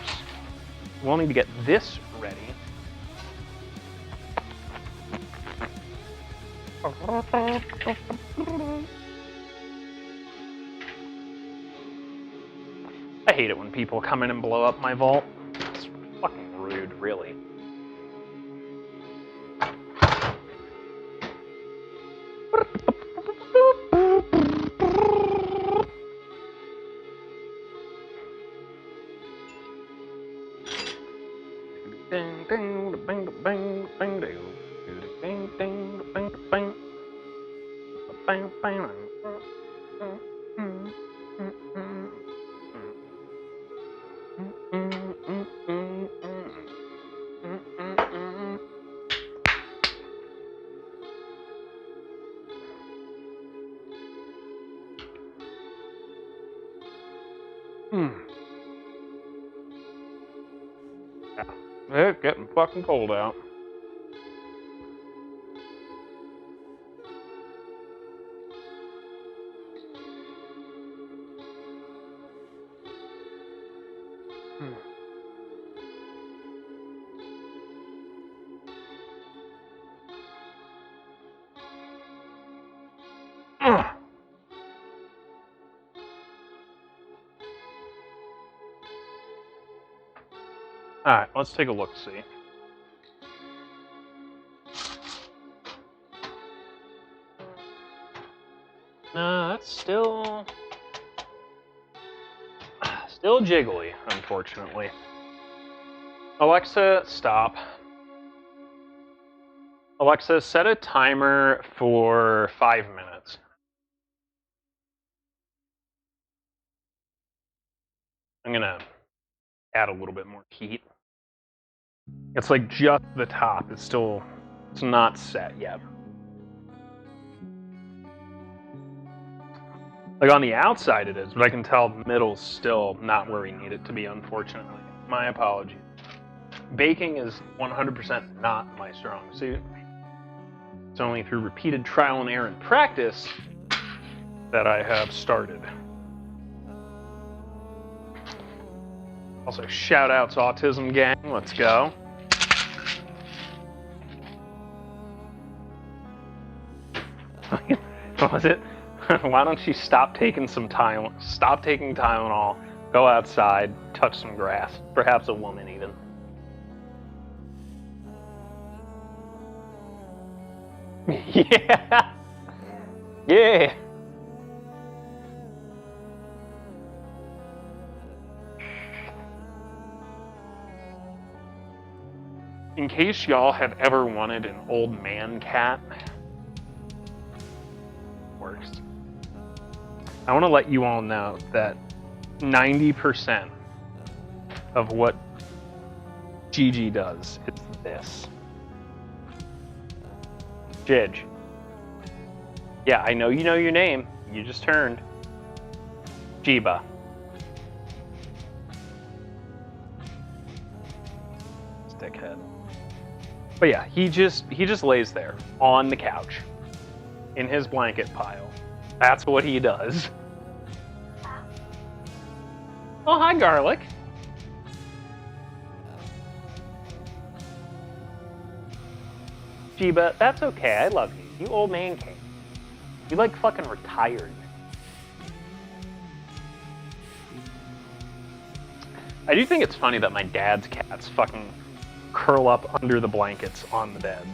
We'll need to get this ready. I hate it when people come in and blow up my vault. It's fucking rude, really. It's getting fucking cold out. Alright, let's take a look-see. No, that's still jiggly, unfortunately. Alexa, stop. Alexa, set a timer for 5 minutes. I'm gonna add a little bit more heat. It's like just the top. It's not set yet. Like on the outside it is, but I can tell the middle's still not where we need it to be, unfortunately. My apologies. Baking is 100% not my strong suit. It's only through repeated trial and error and practice that I have started. Also, shout outs Autism Gang, let's go. What was it? Why don't you stop taking Tylenol, go outside, touch some grass, perhaps a woman even. Yeah. Yeah. In case y'all have ever wanted an old man cat, works. I want to let you all know that 90% of what Gigi does is this. Jidge. Yeah, I know you know your name. You just turned. Jiba. Stickhead. But yeah, he just lays there on the couch in his blanket pile. That's what he does. Oh, hi, Garlic. Jiba, that's okay. I love you. You old man cave. You like fucking retired. I do think it's funny that my dad's cats fucking curl up under the blankets on the bed.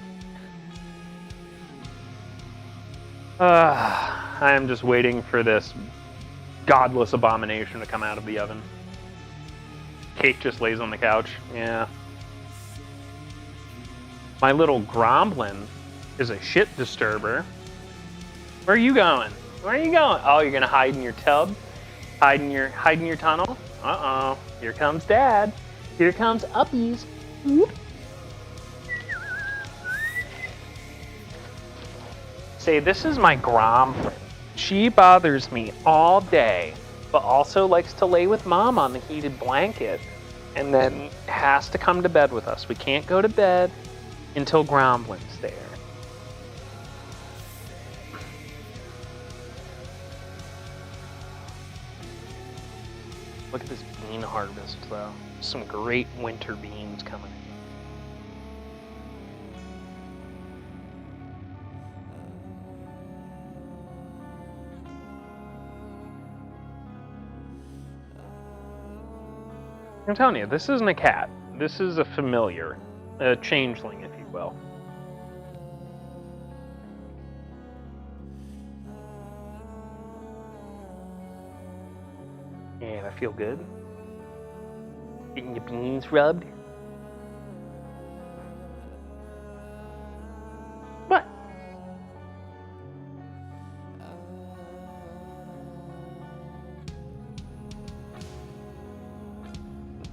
I am just waiting for this godless abomination to come out of the oven. Cake just lays on the couch. Yeah. My little gromblin is a shit disturber. Where are you going? Where are you going? Oh, you're gonna hide in your tub? Hide in your tunnel? Uh-oh. Here comes Dad. Here comes Uppies. Whoop. Say, this is my gromblin. She bothers me all day, but also likes to lay with Mom on the heated blanket, and then has to come to bed with us. We can't go to bed until Gromblin's there. Look at this bean harvest, though. Some great winter beans coming in. I'm telling you, this isn't a cat. This is a familiar. A changeling, if you will. Yeah, I feel good. Getting your beans rubbed. What?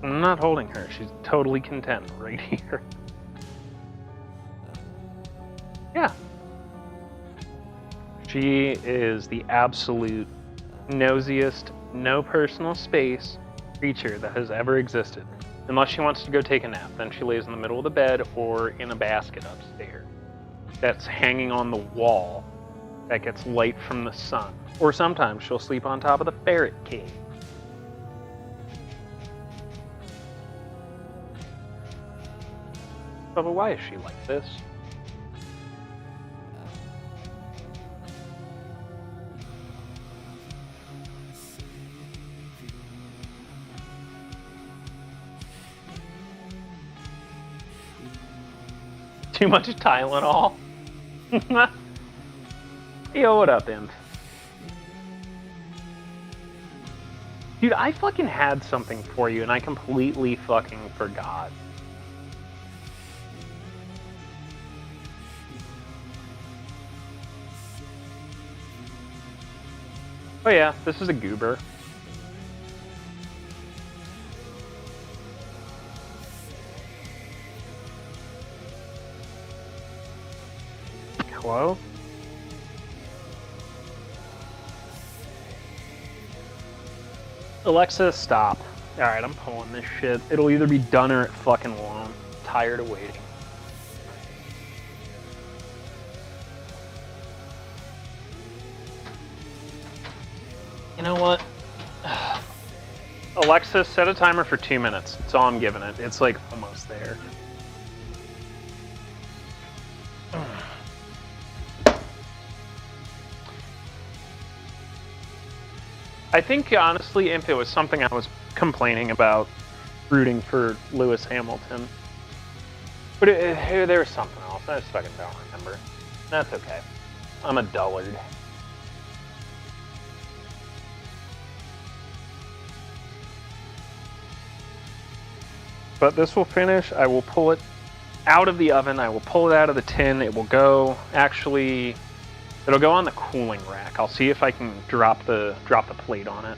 I'm not holding her. She's totally content right here. Yeah. She is the absolute nosiest, no personal space creature that has ever existed. Unless she wants to go take a nap, then she lays in the middle of the bed or in a basket upstairs that's hanging on the wall that gets light from the sun. Or sometimes she'll sleep on top of the ferret cage. But why is she like this? Too much Tylenol? Yo, what up, Imp? Dude, I fucking had something for you and I completely fucking forgot. Oh yeah, this is a goober. Hello? Alexa, stop. Alright, I'm pulling this shit. It'll either be done or it fucking won't. I'm tired of waiting. You know what? Alexa, set a timer for 2 minutes. That's all I'm giving it. It's like almost there. I think, honestly, Imp, it was something I was complaining about rooting for Lewis Hamilton. But there was something else. I just fucking don't remember. That's okay. I'm a dullard. But this will finish. I will pull it out of the oven. I will pull it out of the tin. It will go, actually, it'll go on the cooling rack. I'll see if I can drop the plate on it.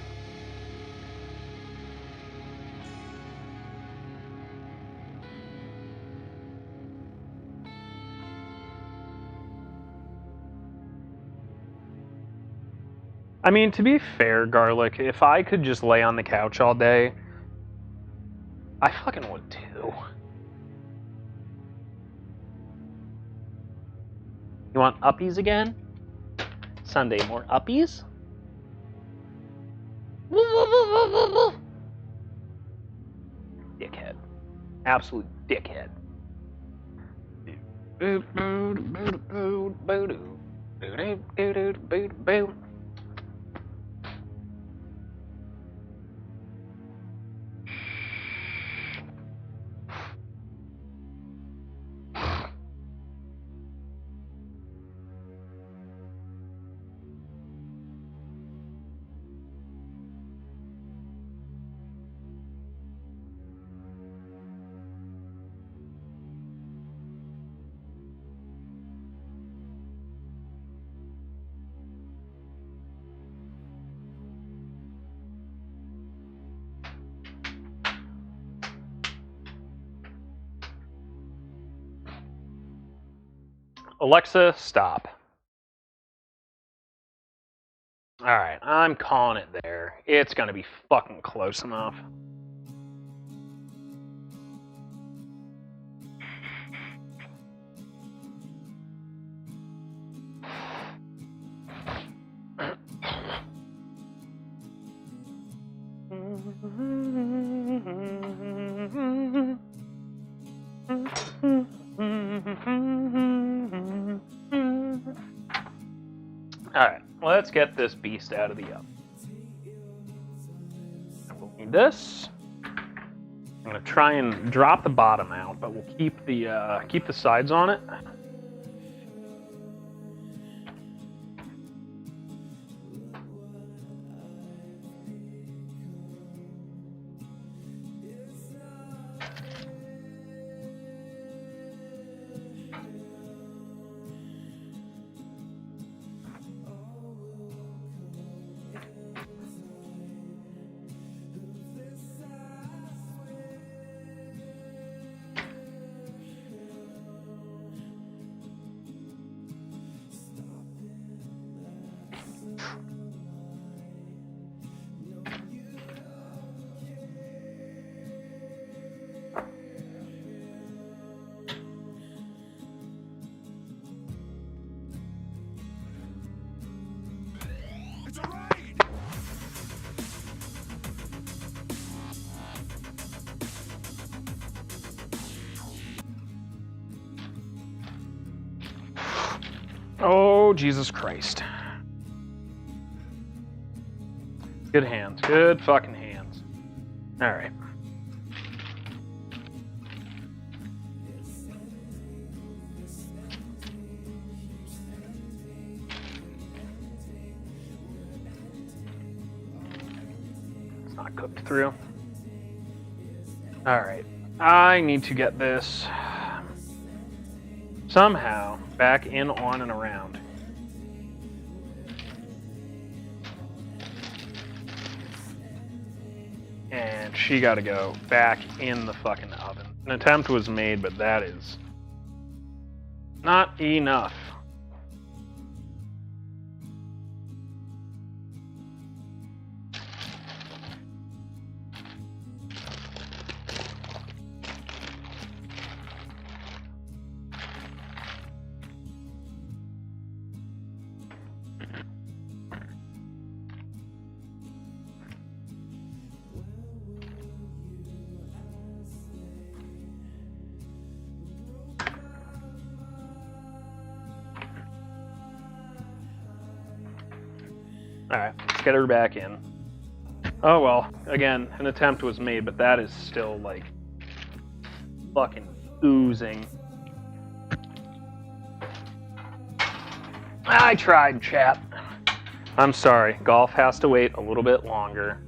I mean, to be fair, Garlic, if I could just lay on the couch all day, I fucking would too. You want uppies again? Sunday, more uppies? Dickhead. Absolute dickhead. Boo. Alexa, stop. Alright, I'm calling it there. It's gonna be fucking close enough. Alright, let's get this beast out of the oven. We'll need this. I'm gonna try and drop the bottom out, but we'll keep the sides on it. Oh, Jesus Christ. Good hands. Good fucking hands. Alright. It's not cooked through. Alright. I need to get this somehow back in, on, and around. And she got to go back in the fucking oven. An attempt was made, but that is not enough. Alright, let's get her back in. Oh well, again, an attempt was made, but that is still, like, fucking oozing. I tried, chat. I'm sorry, golf has to wait a little bit longer.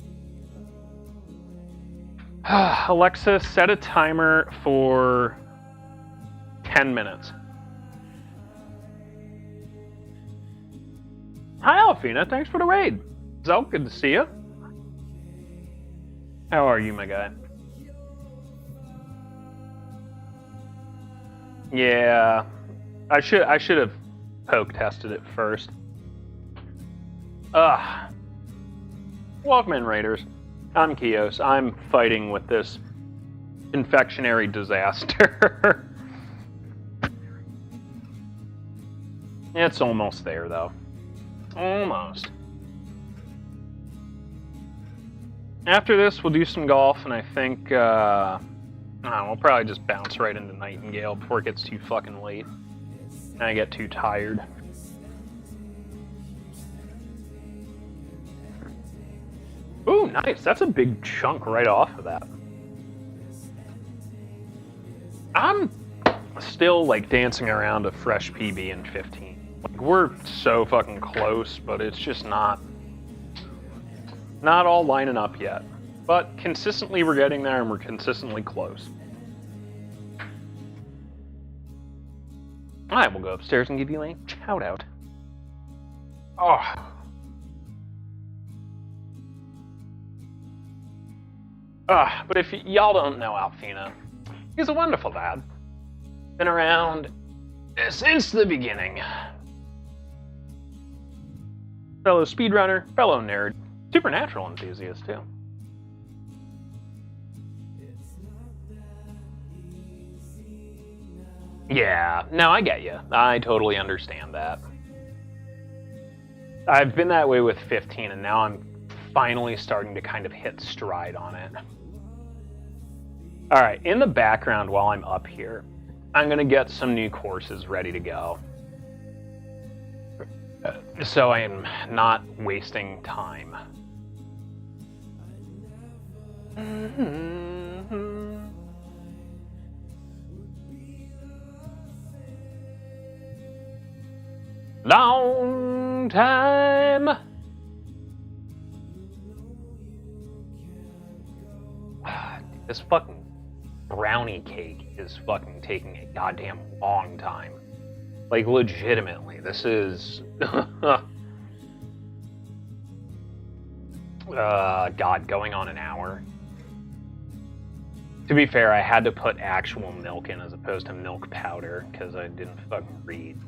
Alexa, set a timer for 10 minutes. Hi, Alfina. Thanks for the raid. Zelk, good to see you. How are you, my guy? Yeah, I should have poke tested it first. Welcome in, Raiders. I'm Kios. I'm fighting with this infectionary disaster. It's almost there, though. Almost. After this, we'll do some golf, and I think, I don't know, we'll probably just bounce right into Nightingale before it gets too fucking late and I get too tired. Ooh, nice. That's a big chunk right off of that. I'm still, like, dancing around a fresh PB in 15. Like, we're so fucking close, but it's just not all lining up yet. But consistently we're getting there, and we're consistently close. I will go upstairs and give you a shout out. Oh. But if y'all don't know Alfina, he's a wonderful lad. Been around since the beginning. Fellow speedrunner, fellow nerd, supernatural enthusiast too. Yeah, no, I get you. I totally understand that. I've been that way with 15, and now I'm finally starting to kind of hit stride on it. Alright, in the background while I'm up here, I'm going to get some new courses ready to go. So I am not wasting time. Long time. This fucking brownie cake is fucking taking a goddamn long time. Like, legitimately, this is... God, going on an hour. To be fair, I had to put actual milk in as opposed to milk powder, because I didn't fucking read.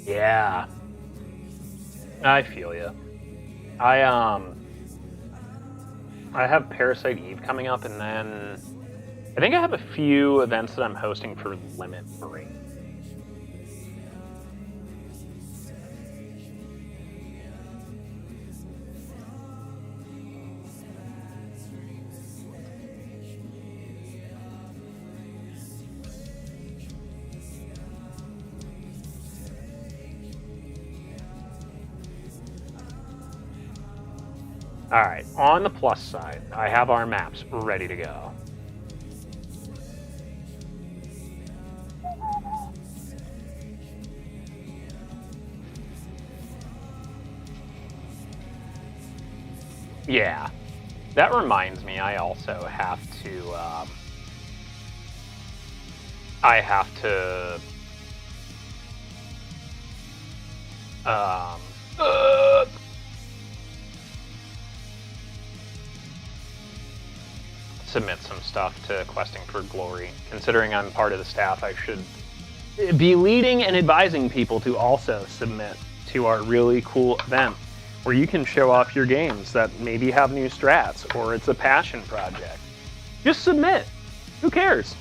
Yeah, I feel you. I have Parasite Eve coming up, and then I think I have a few events that I'm hosting for Limit Break. Alright, on the plus side, I have our maps ready to go. Yeah, that reminds me, I also have to, submit some stuff to Questing for Glory. Considering I'm part of the staff, I should be leading and advising people to also submit to our really cool event, where you can show off your games that maybe have new strats, or it's a passion project. Just submit. Who cares?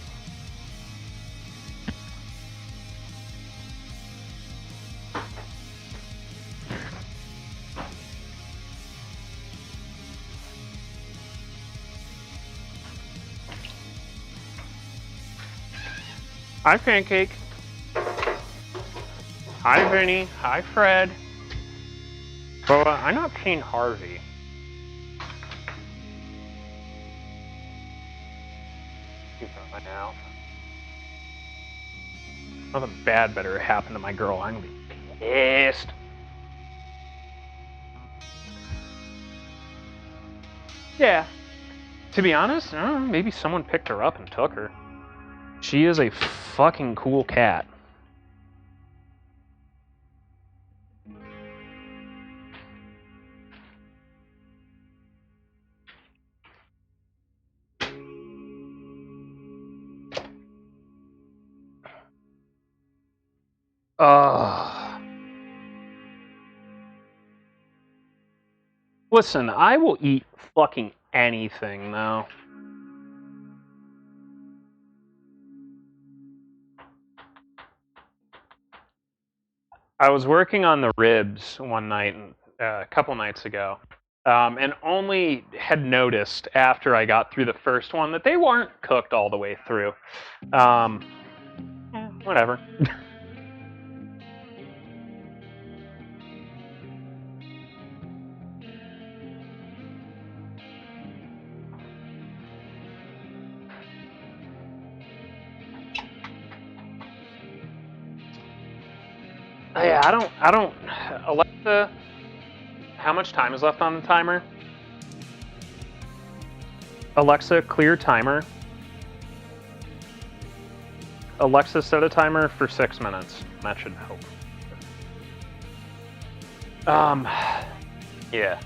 Hi, Pancake. Hi, Vinny. Hi, Fred. Well, I'm not seeing Harvey. Keep an eye out. Nothing bad better happen to my girl. I'm gonna be pissed. Yeah. To be honest, I don't know, maybe someone picked her up and took her. She is a fucking cool cat. Listen, I will eat fucking anything, though. I was working on the ribs one night, a couple nights ago, and only had noticed after I got through the first one that they weren't cooked all the way through. Whatever. Yeah, I don't. Alexa, how much time is left on the timer? Alexa, clear timer. Alexa, set a timer for 6 minutes. That should help. Yeah.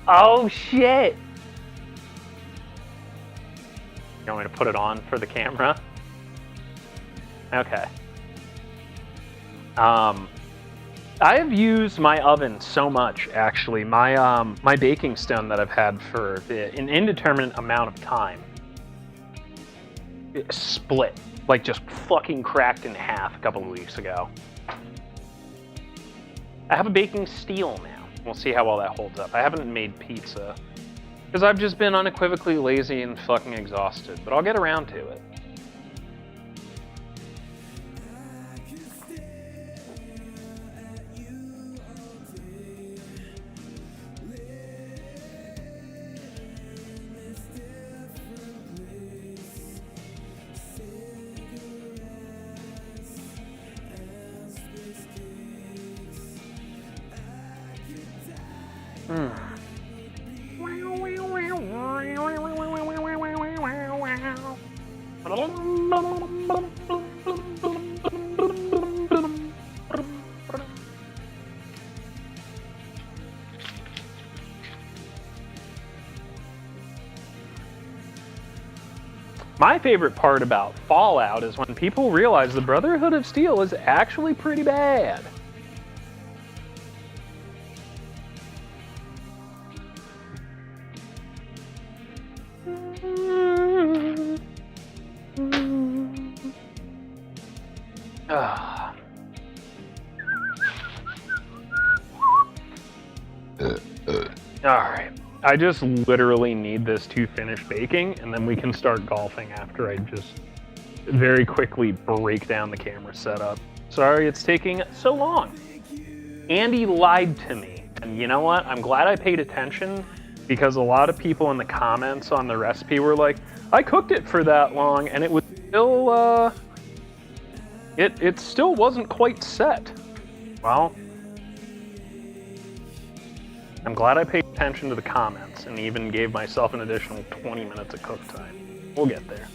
Oh, shit! You want me to put it on for the camera? Okay. I have used my oven so much, actually. My baking stone that I've had for an indeterminate amount of time, it split, like just fucking cracked in half a couple of weeks ago. I have a baking steel now. We'll see how well that holds up. I haven't made pizza because I've just been unequivocally lazy and fucking exhausted, but I'll get around to it. My favorite part about Fallout is when people realize the Brotherhood of Steel is actually pretty bad. Alright. I just literally need this to finish baking, and then we can start golfing after I just very quickly break down the camera setup. Sorry it's taking so long. Andy lied to me. And you know what? I'm glad I paid attention, because a lot of people in the comments on the recipe were like, I cooked it for that long, and it was still, it still wasn't quite set. Well, I'm glad I paid attention to the comments and even gave myself an additional 20 minutes of cook time. We'll get there.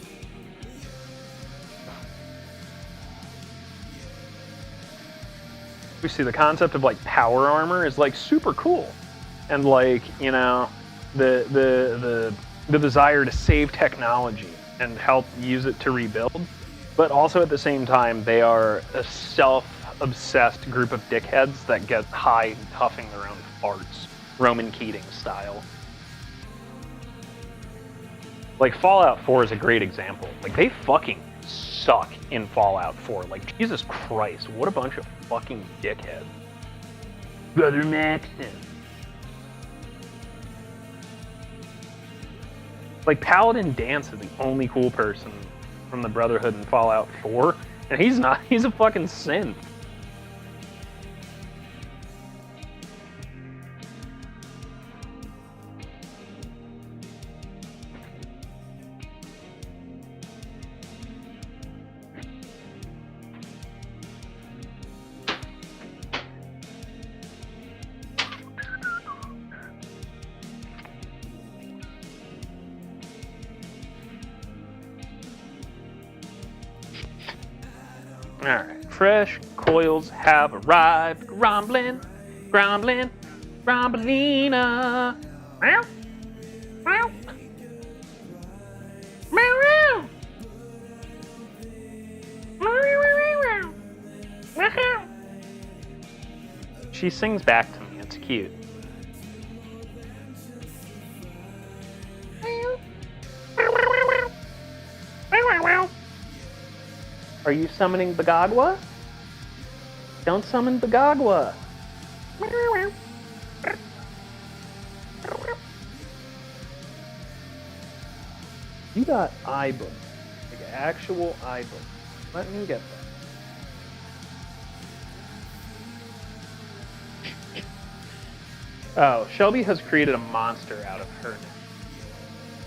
We see the concept of like power armor is like super cool. And like, you know, the desire to save technology and help use it to rebuild. But also at the same time, they are a self-obsessed group of dickheads that get high huffing their own farts. Roman Keating style. Like Fallout 4 is a great example. Like they fucking suck in Fallout 4. Like Jesus Christ, what a bunch of fucking dickheads. Brother Maxton. Like Paladin Dance is the only cool person from the Brotherhood in Fallout 4, and he's not. He's a fucking synth. Alright, fresh coils have arrived. Grumbling, grumbling, grumblina. Meow, meow, meow, meow, meow, meow, meow, meow. she sings back to me. It's cute. Are you summoning Bagagwa? Don't summon Bagagwa. You got eye book. Like actual eye book. Let me get that. Oh, Shelby has created a monster out of her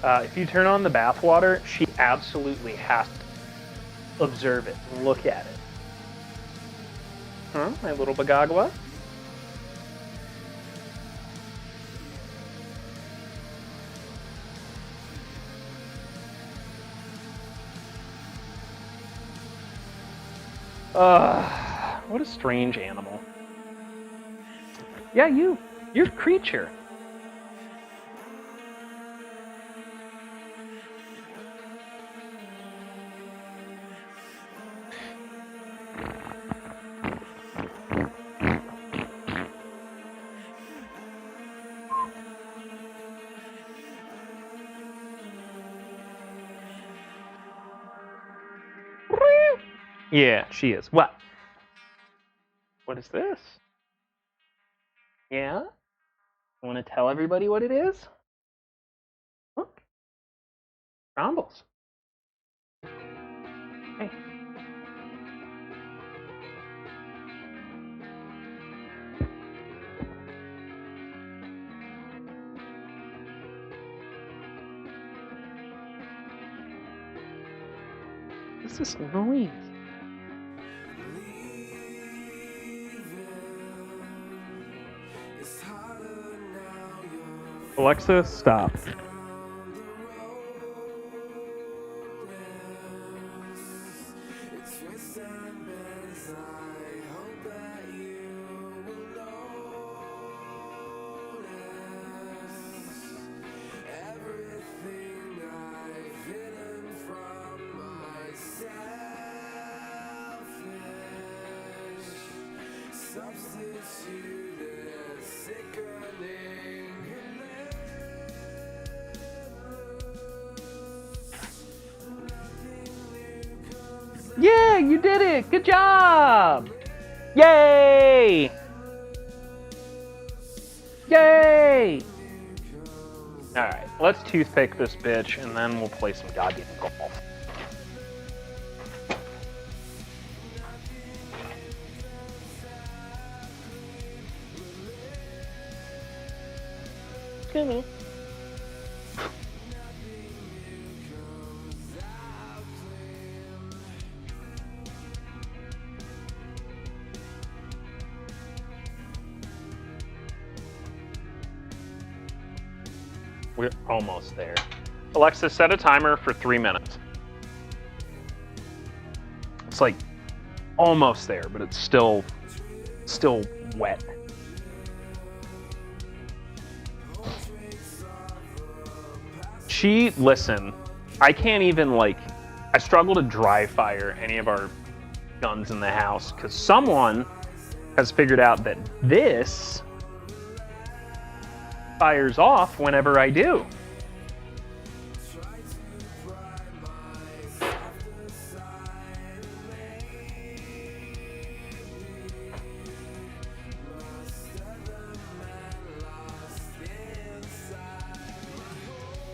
now. If you turn on the bathwater, she absolutely has to observe it and look at it. Huh, my little Bagagwa? What a strange animal. Yeah, you're a creature. Yeah, she is. What? What is this? Yeah? You want to tell everybody what it is? Look. Crumbles. Hey. What's this noise? Alexa, stop. Yeah, you did it! Good job! Yay! Yay! Alright, let's toothpick this bitch and then we'll play some goddamn golf. Excuse me. We're almost there. Alexa, set a timer for 3 minutes. It's like almost there, but it's still wet. Listen, I can't even I struggle to dry fire any of our guns in the house because someone has figured out that this fires off whenever I do.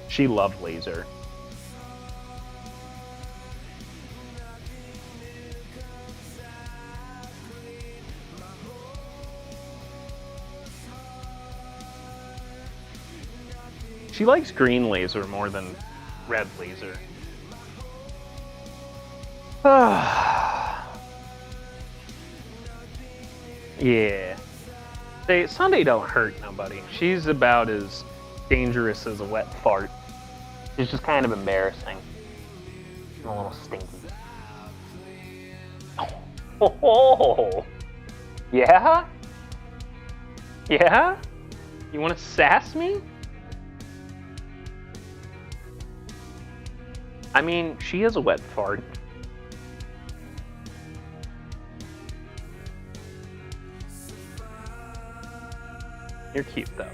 She loved laser. She likes green laser more than red laser. Yeah. Sunday don't hurt nobody. She's about as dangerous as a wet fart. She's just kind of embarrassing. A little stinky. Oh. Yeah? Yeah? You want to sass me? I mean, she is a wet fart. You're cute, though.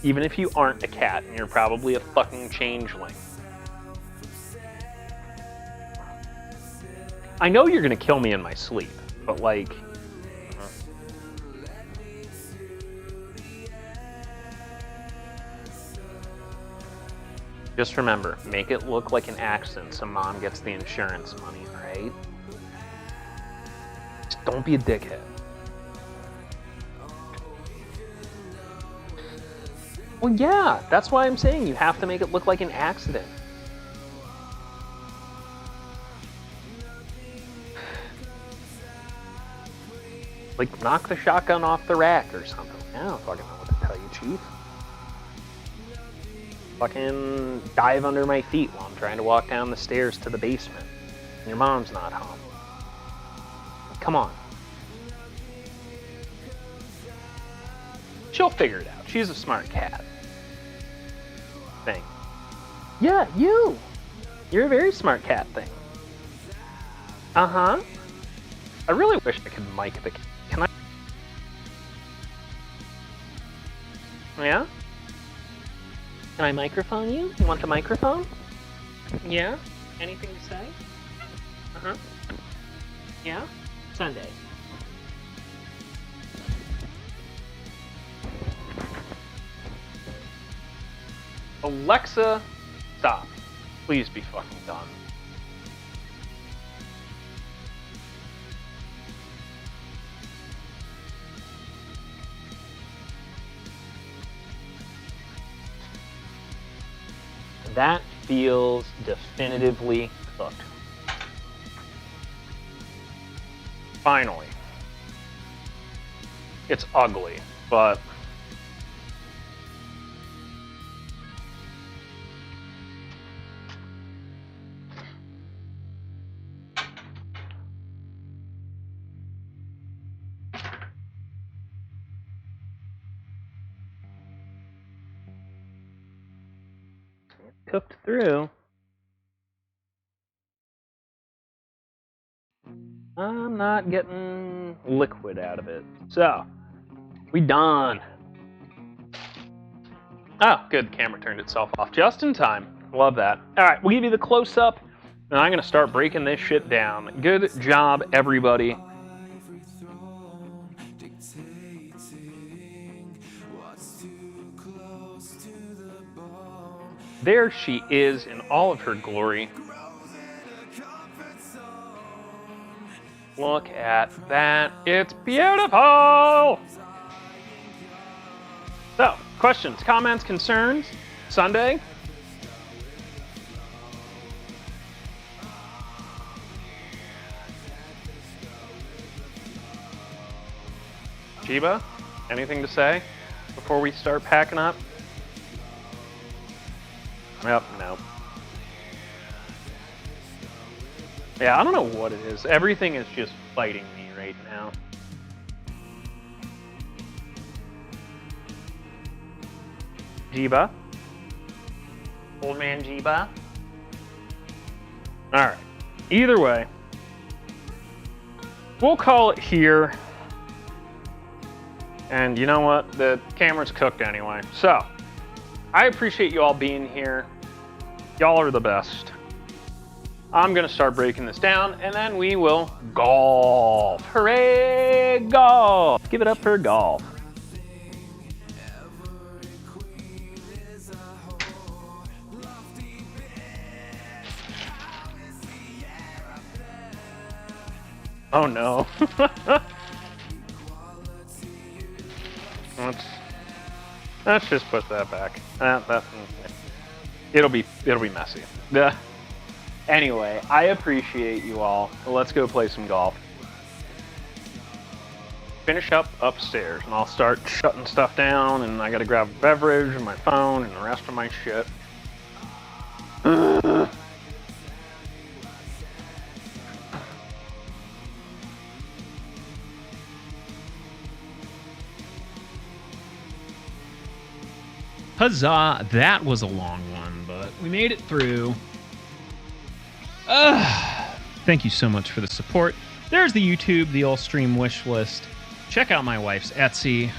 Even if you aren't a cat, and you're probably a fucking changeling. I know you're gonna kill me in my sleep, but like... Just remember, make it look like an accident so Mom gets the insurance money, alright? Just don't be a dickhead. Well, yeah, that's why I'm saying you have to make it look like an accident. Like, knock the shotgun off the rack or something. I don't fucking know what to tell you, Chief. Fucking dive under my feet while I'm trying to walk down the stairs to the basement. And your mom's not home. Come on. She'll figure it out. She's a smart cat. Thing. Yeah, you! You're a very smart cat thing. Uh-huh. I really wish I could mic the... Can I... Yeah? Can I microphone you? You want the microphone? Yeah? Anything to say? Uh-huh. Yeah? Sunday. Alexa, stop. Please be fucking done. That feels definitively cooked. Finally. It's ugly, but... cooked through. I'm not getting liquid out of it. So, we done. Oh, good. Camera turned itself off just in time. Love that. All right, we'll give you the close-up, and I'm going to start breaking this shit down. Good job, everybody. There she is in all of her glory. Look at that. It's beautiful! So, questions, comments, concerns? Sunday? Chiba? Anything to say before we start packing up? Yep, no. Yeah, I don't know what it is. Everything is just fighting me right now. Jiba? Old man Jiba? Alright. Either way, we'll call it here. And you know what? The camera's cooked anyway. So, I appreciate you all being here. Y'all are the best. I'm gonna start breaking this down, and then we will golf. Hooray, golf! Give it up for golf. Oh no. Let's just put that back. It'll be messy. Anyway, I appreciate you all. Let's go play some golf. Finish up upstairs, and I'll start shutting stuff down, and I gotta grab a beverage and my phone and the rest of my shit. Huzzah, that was a long one, but we made it through. Thank you so much for the support. There's the YouTube, the old stream wish list. check out my wife's Etsy.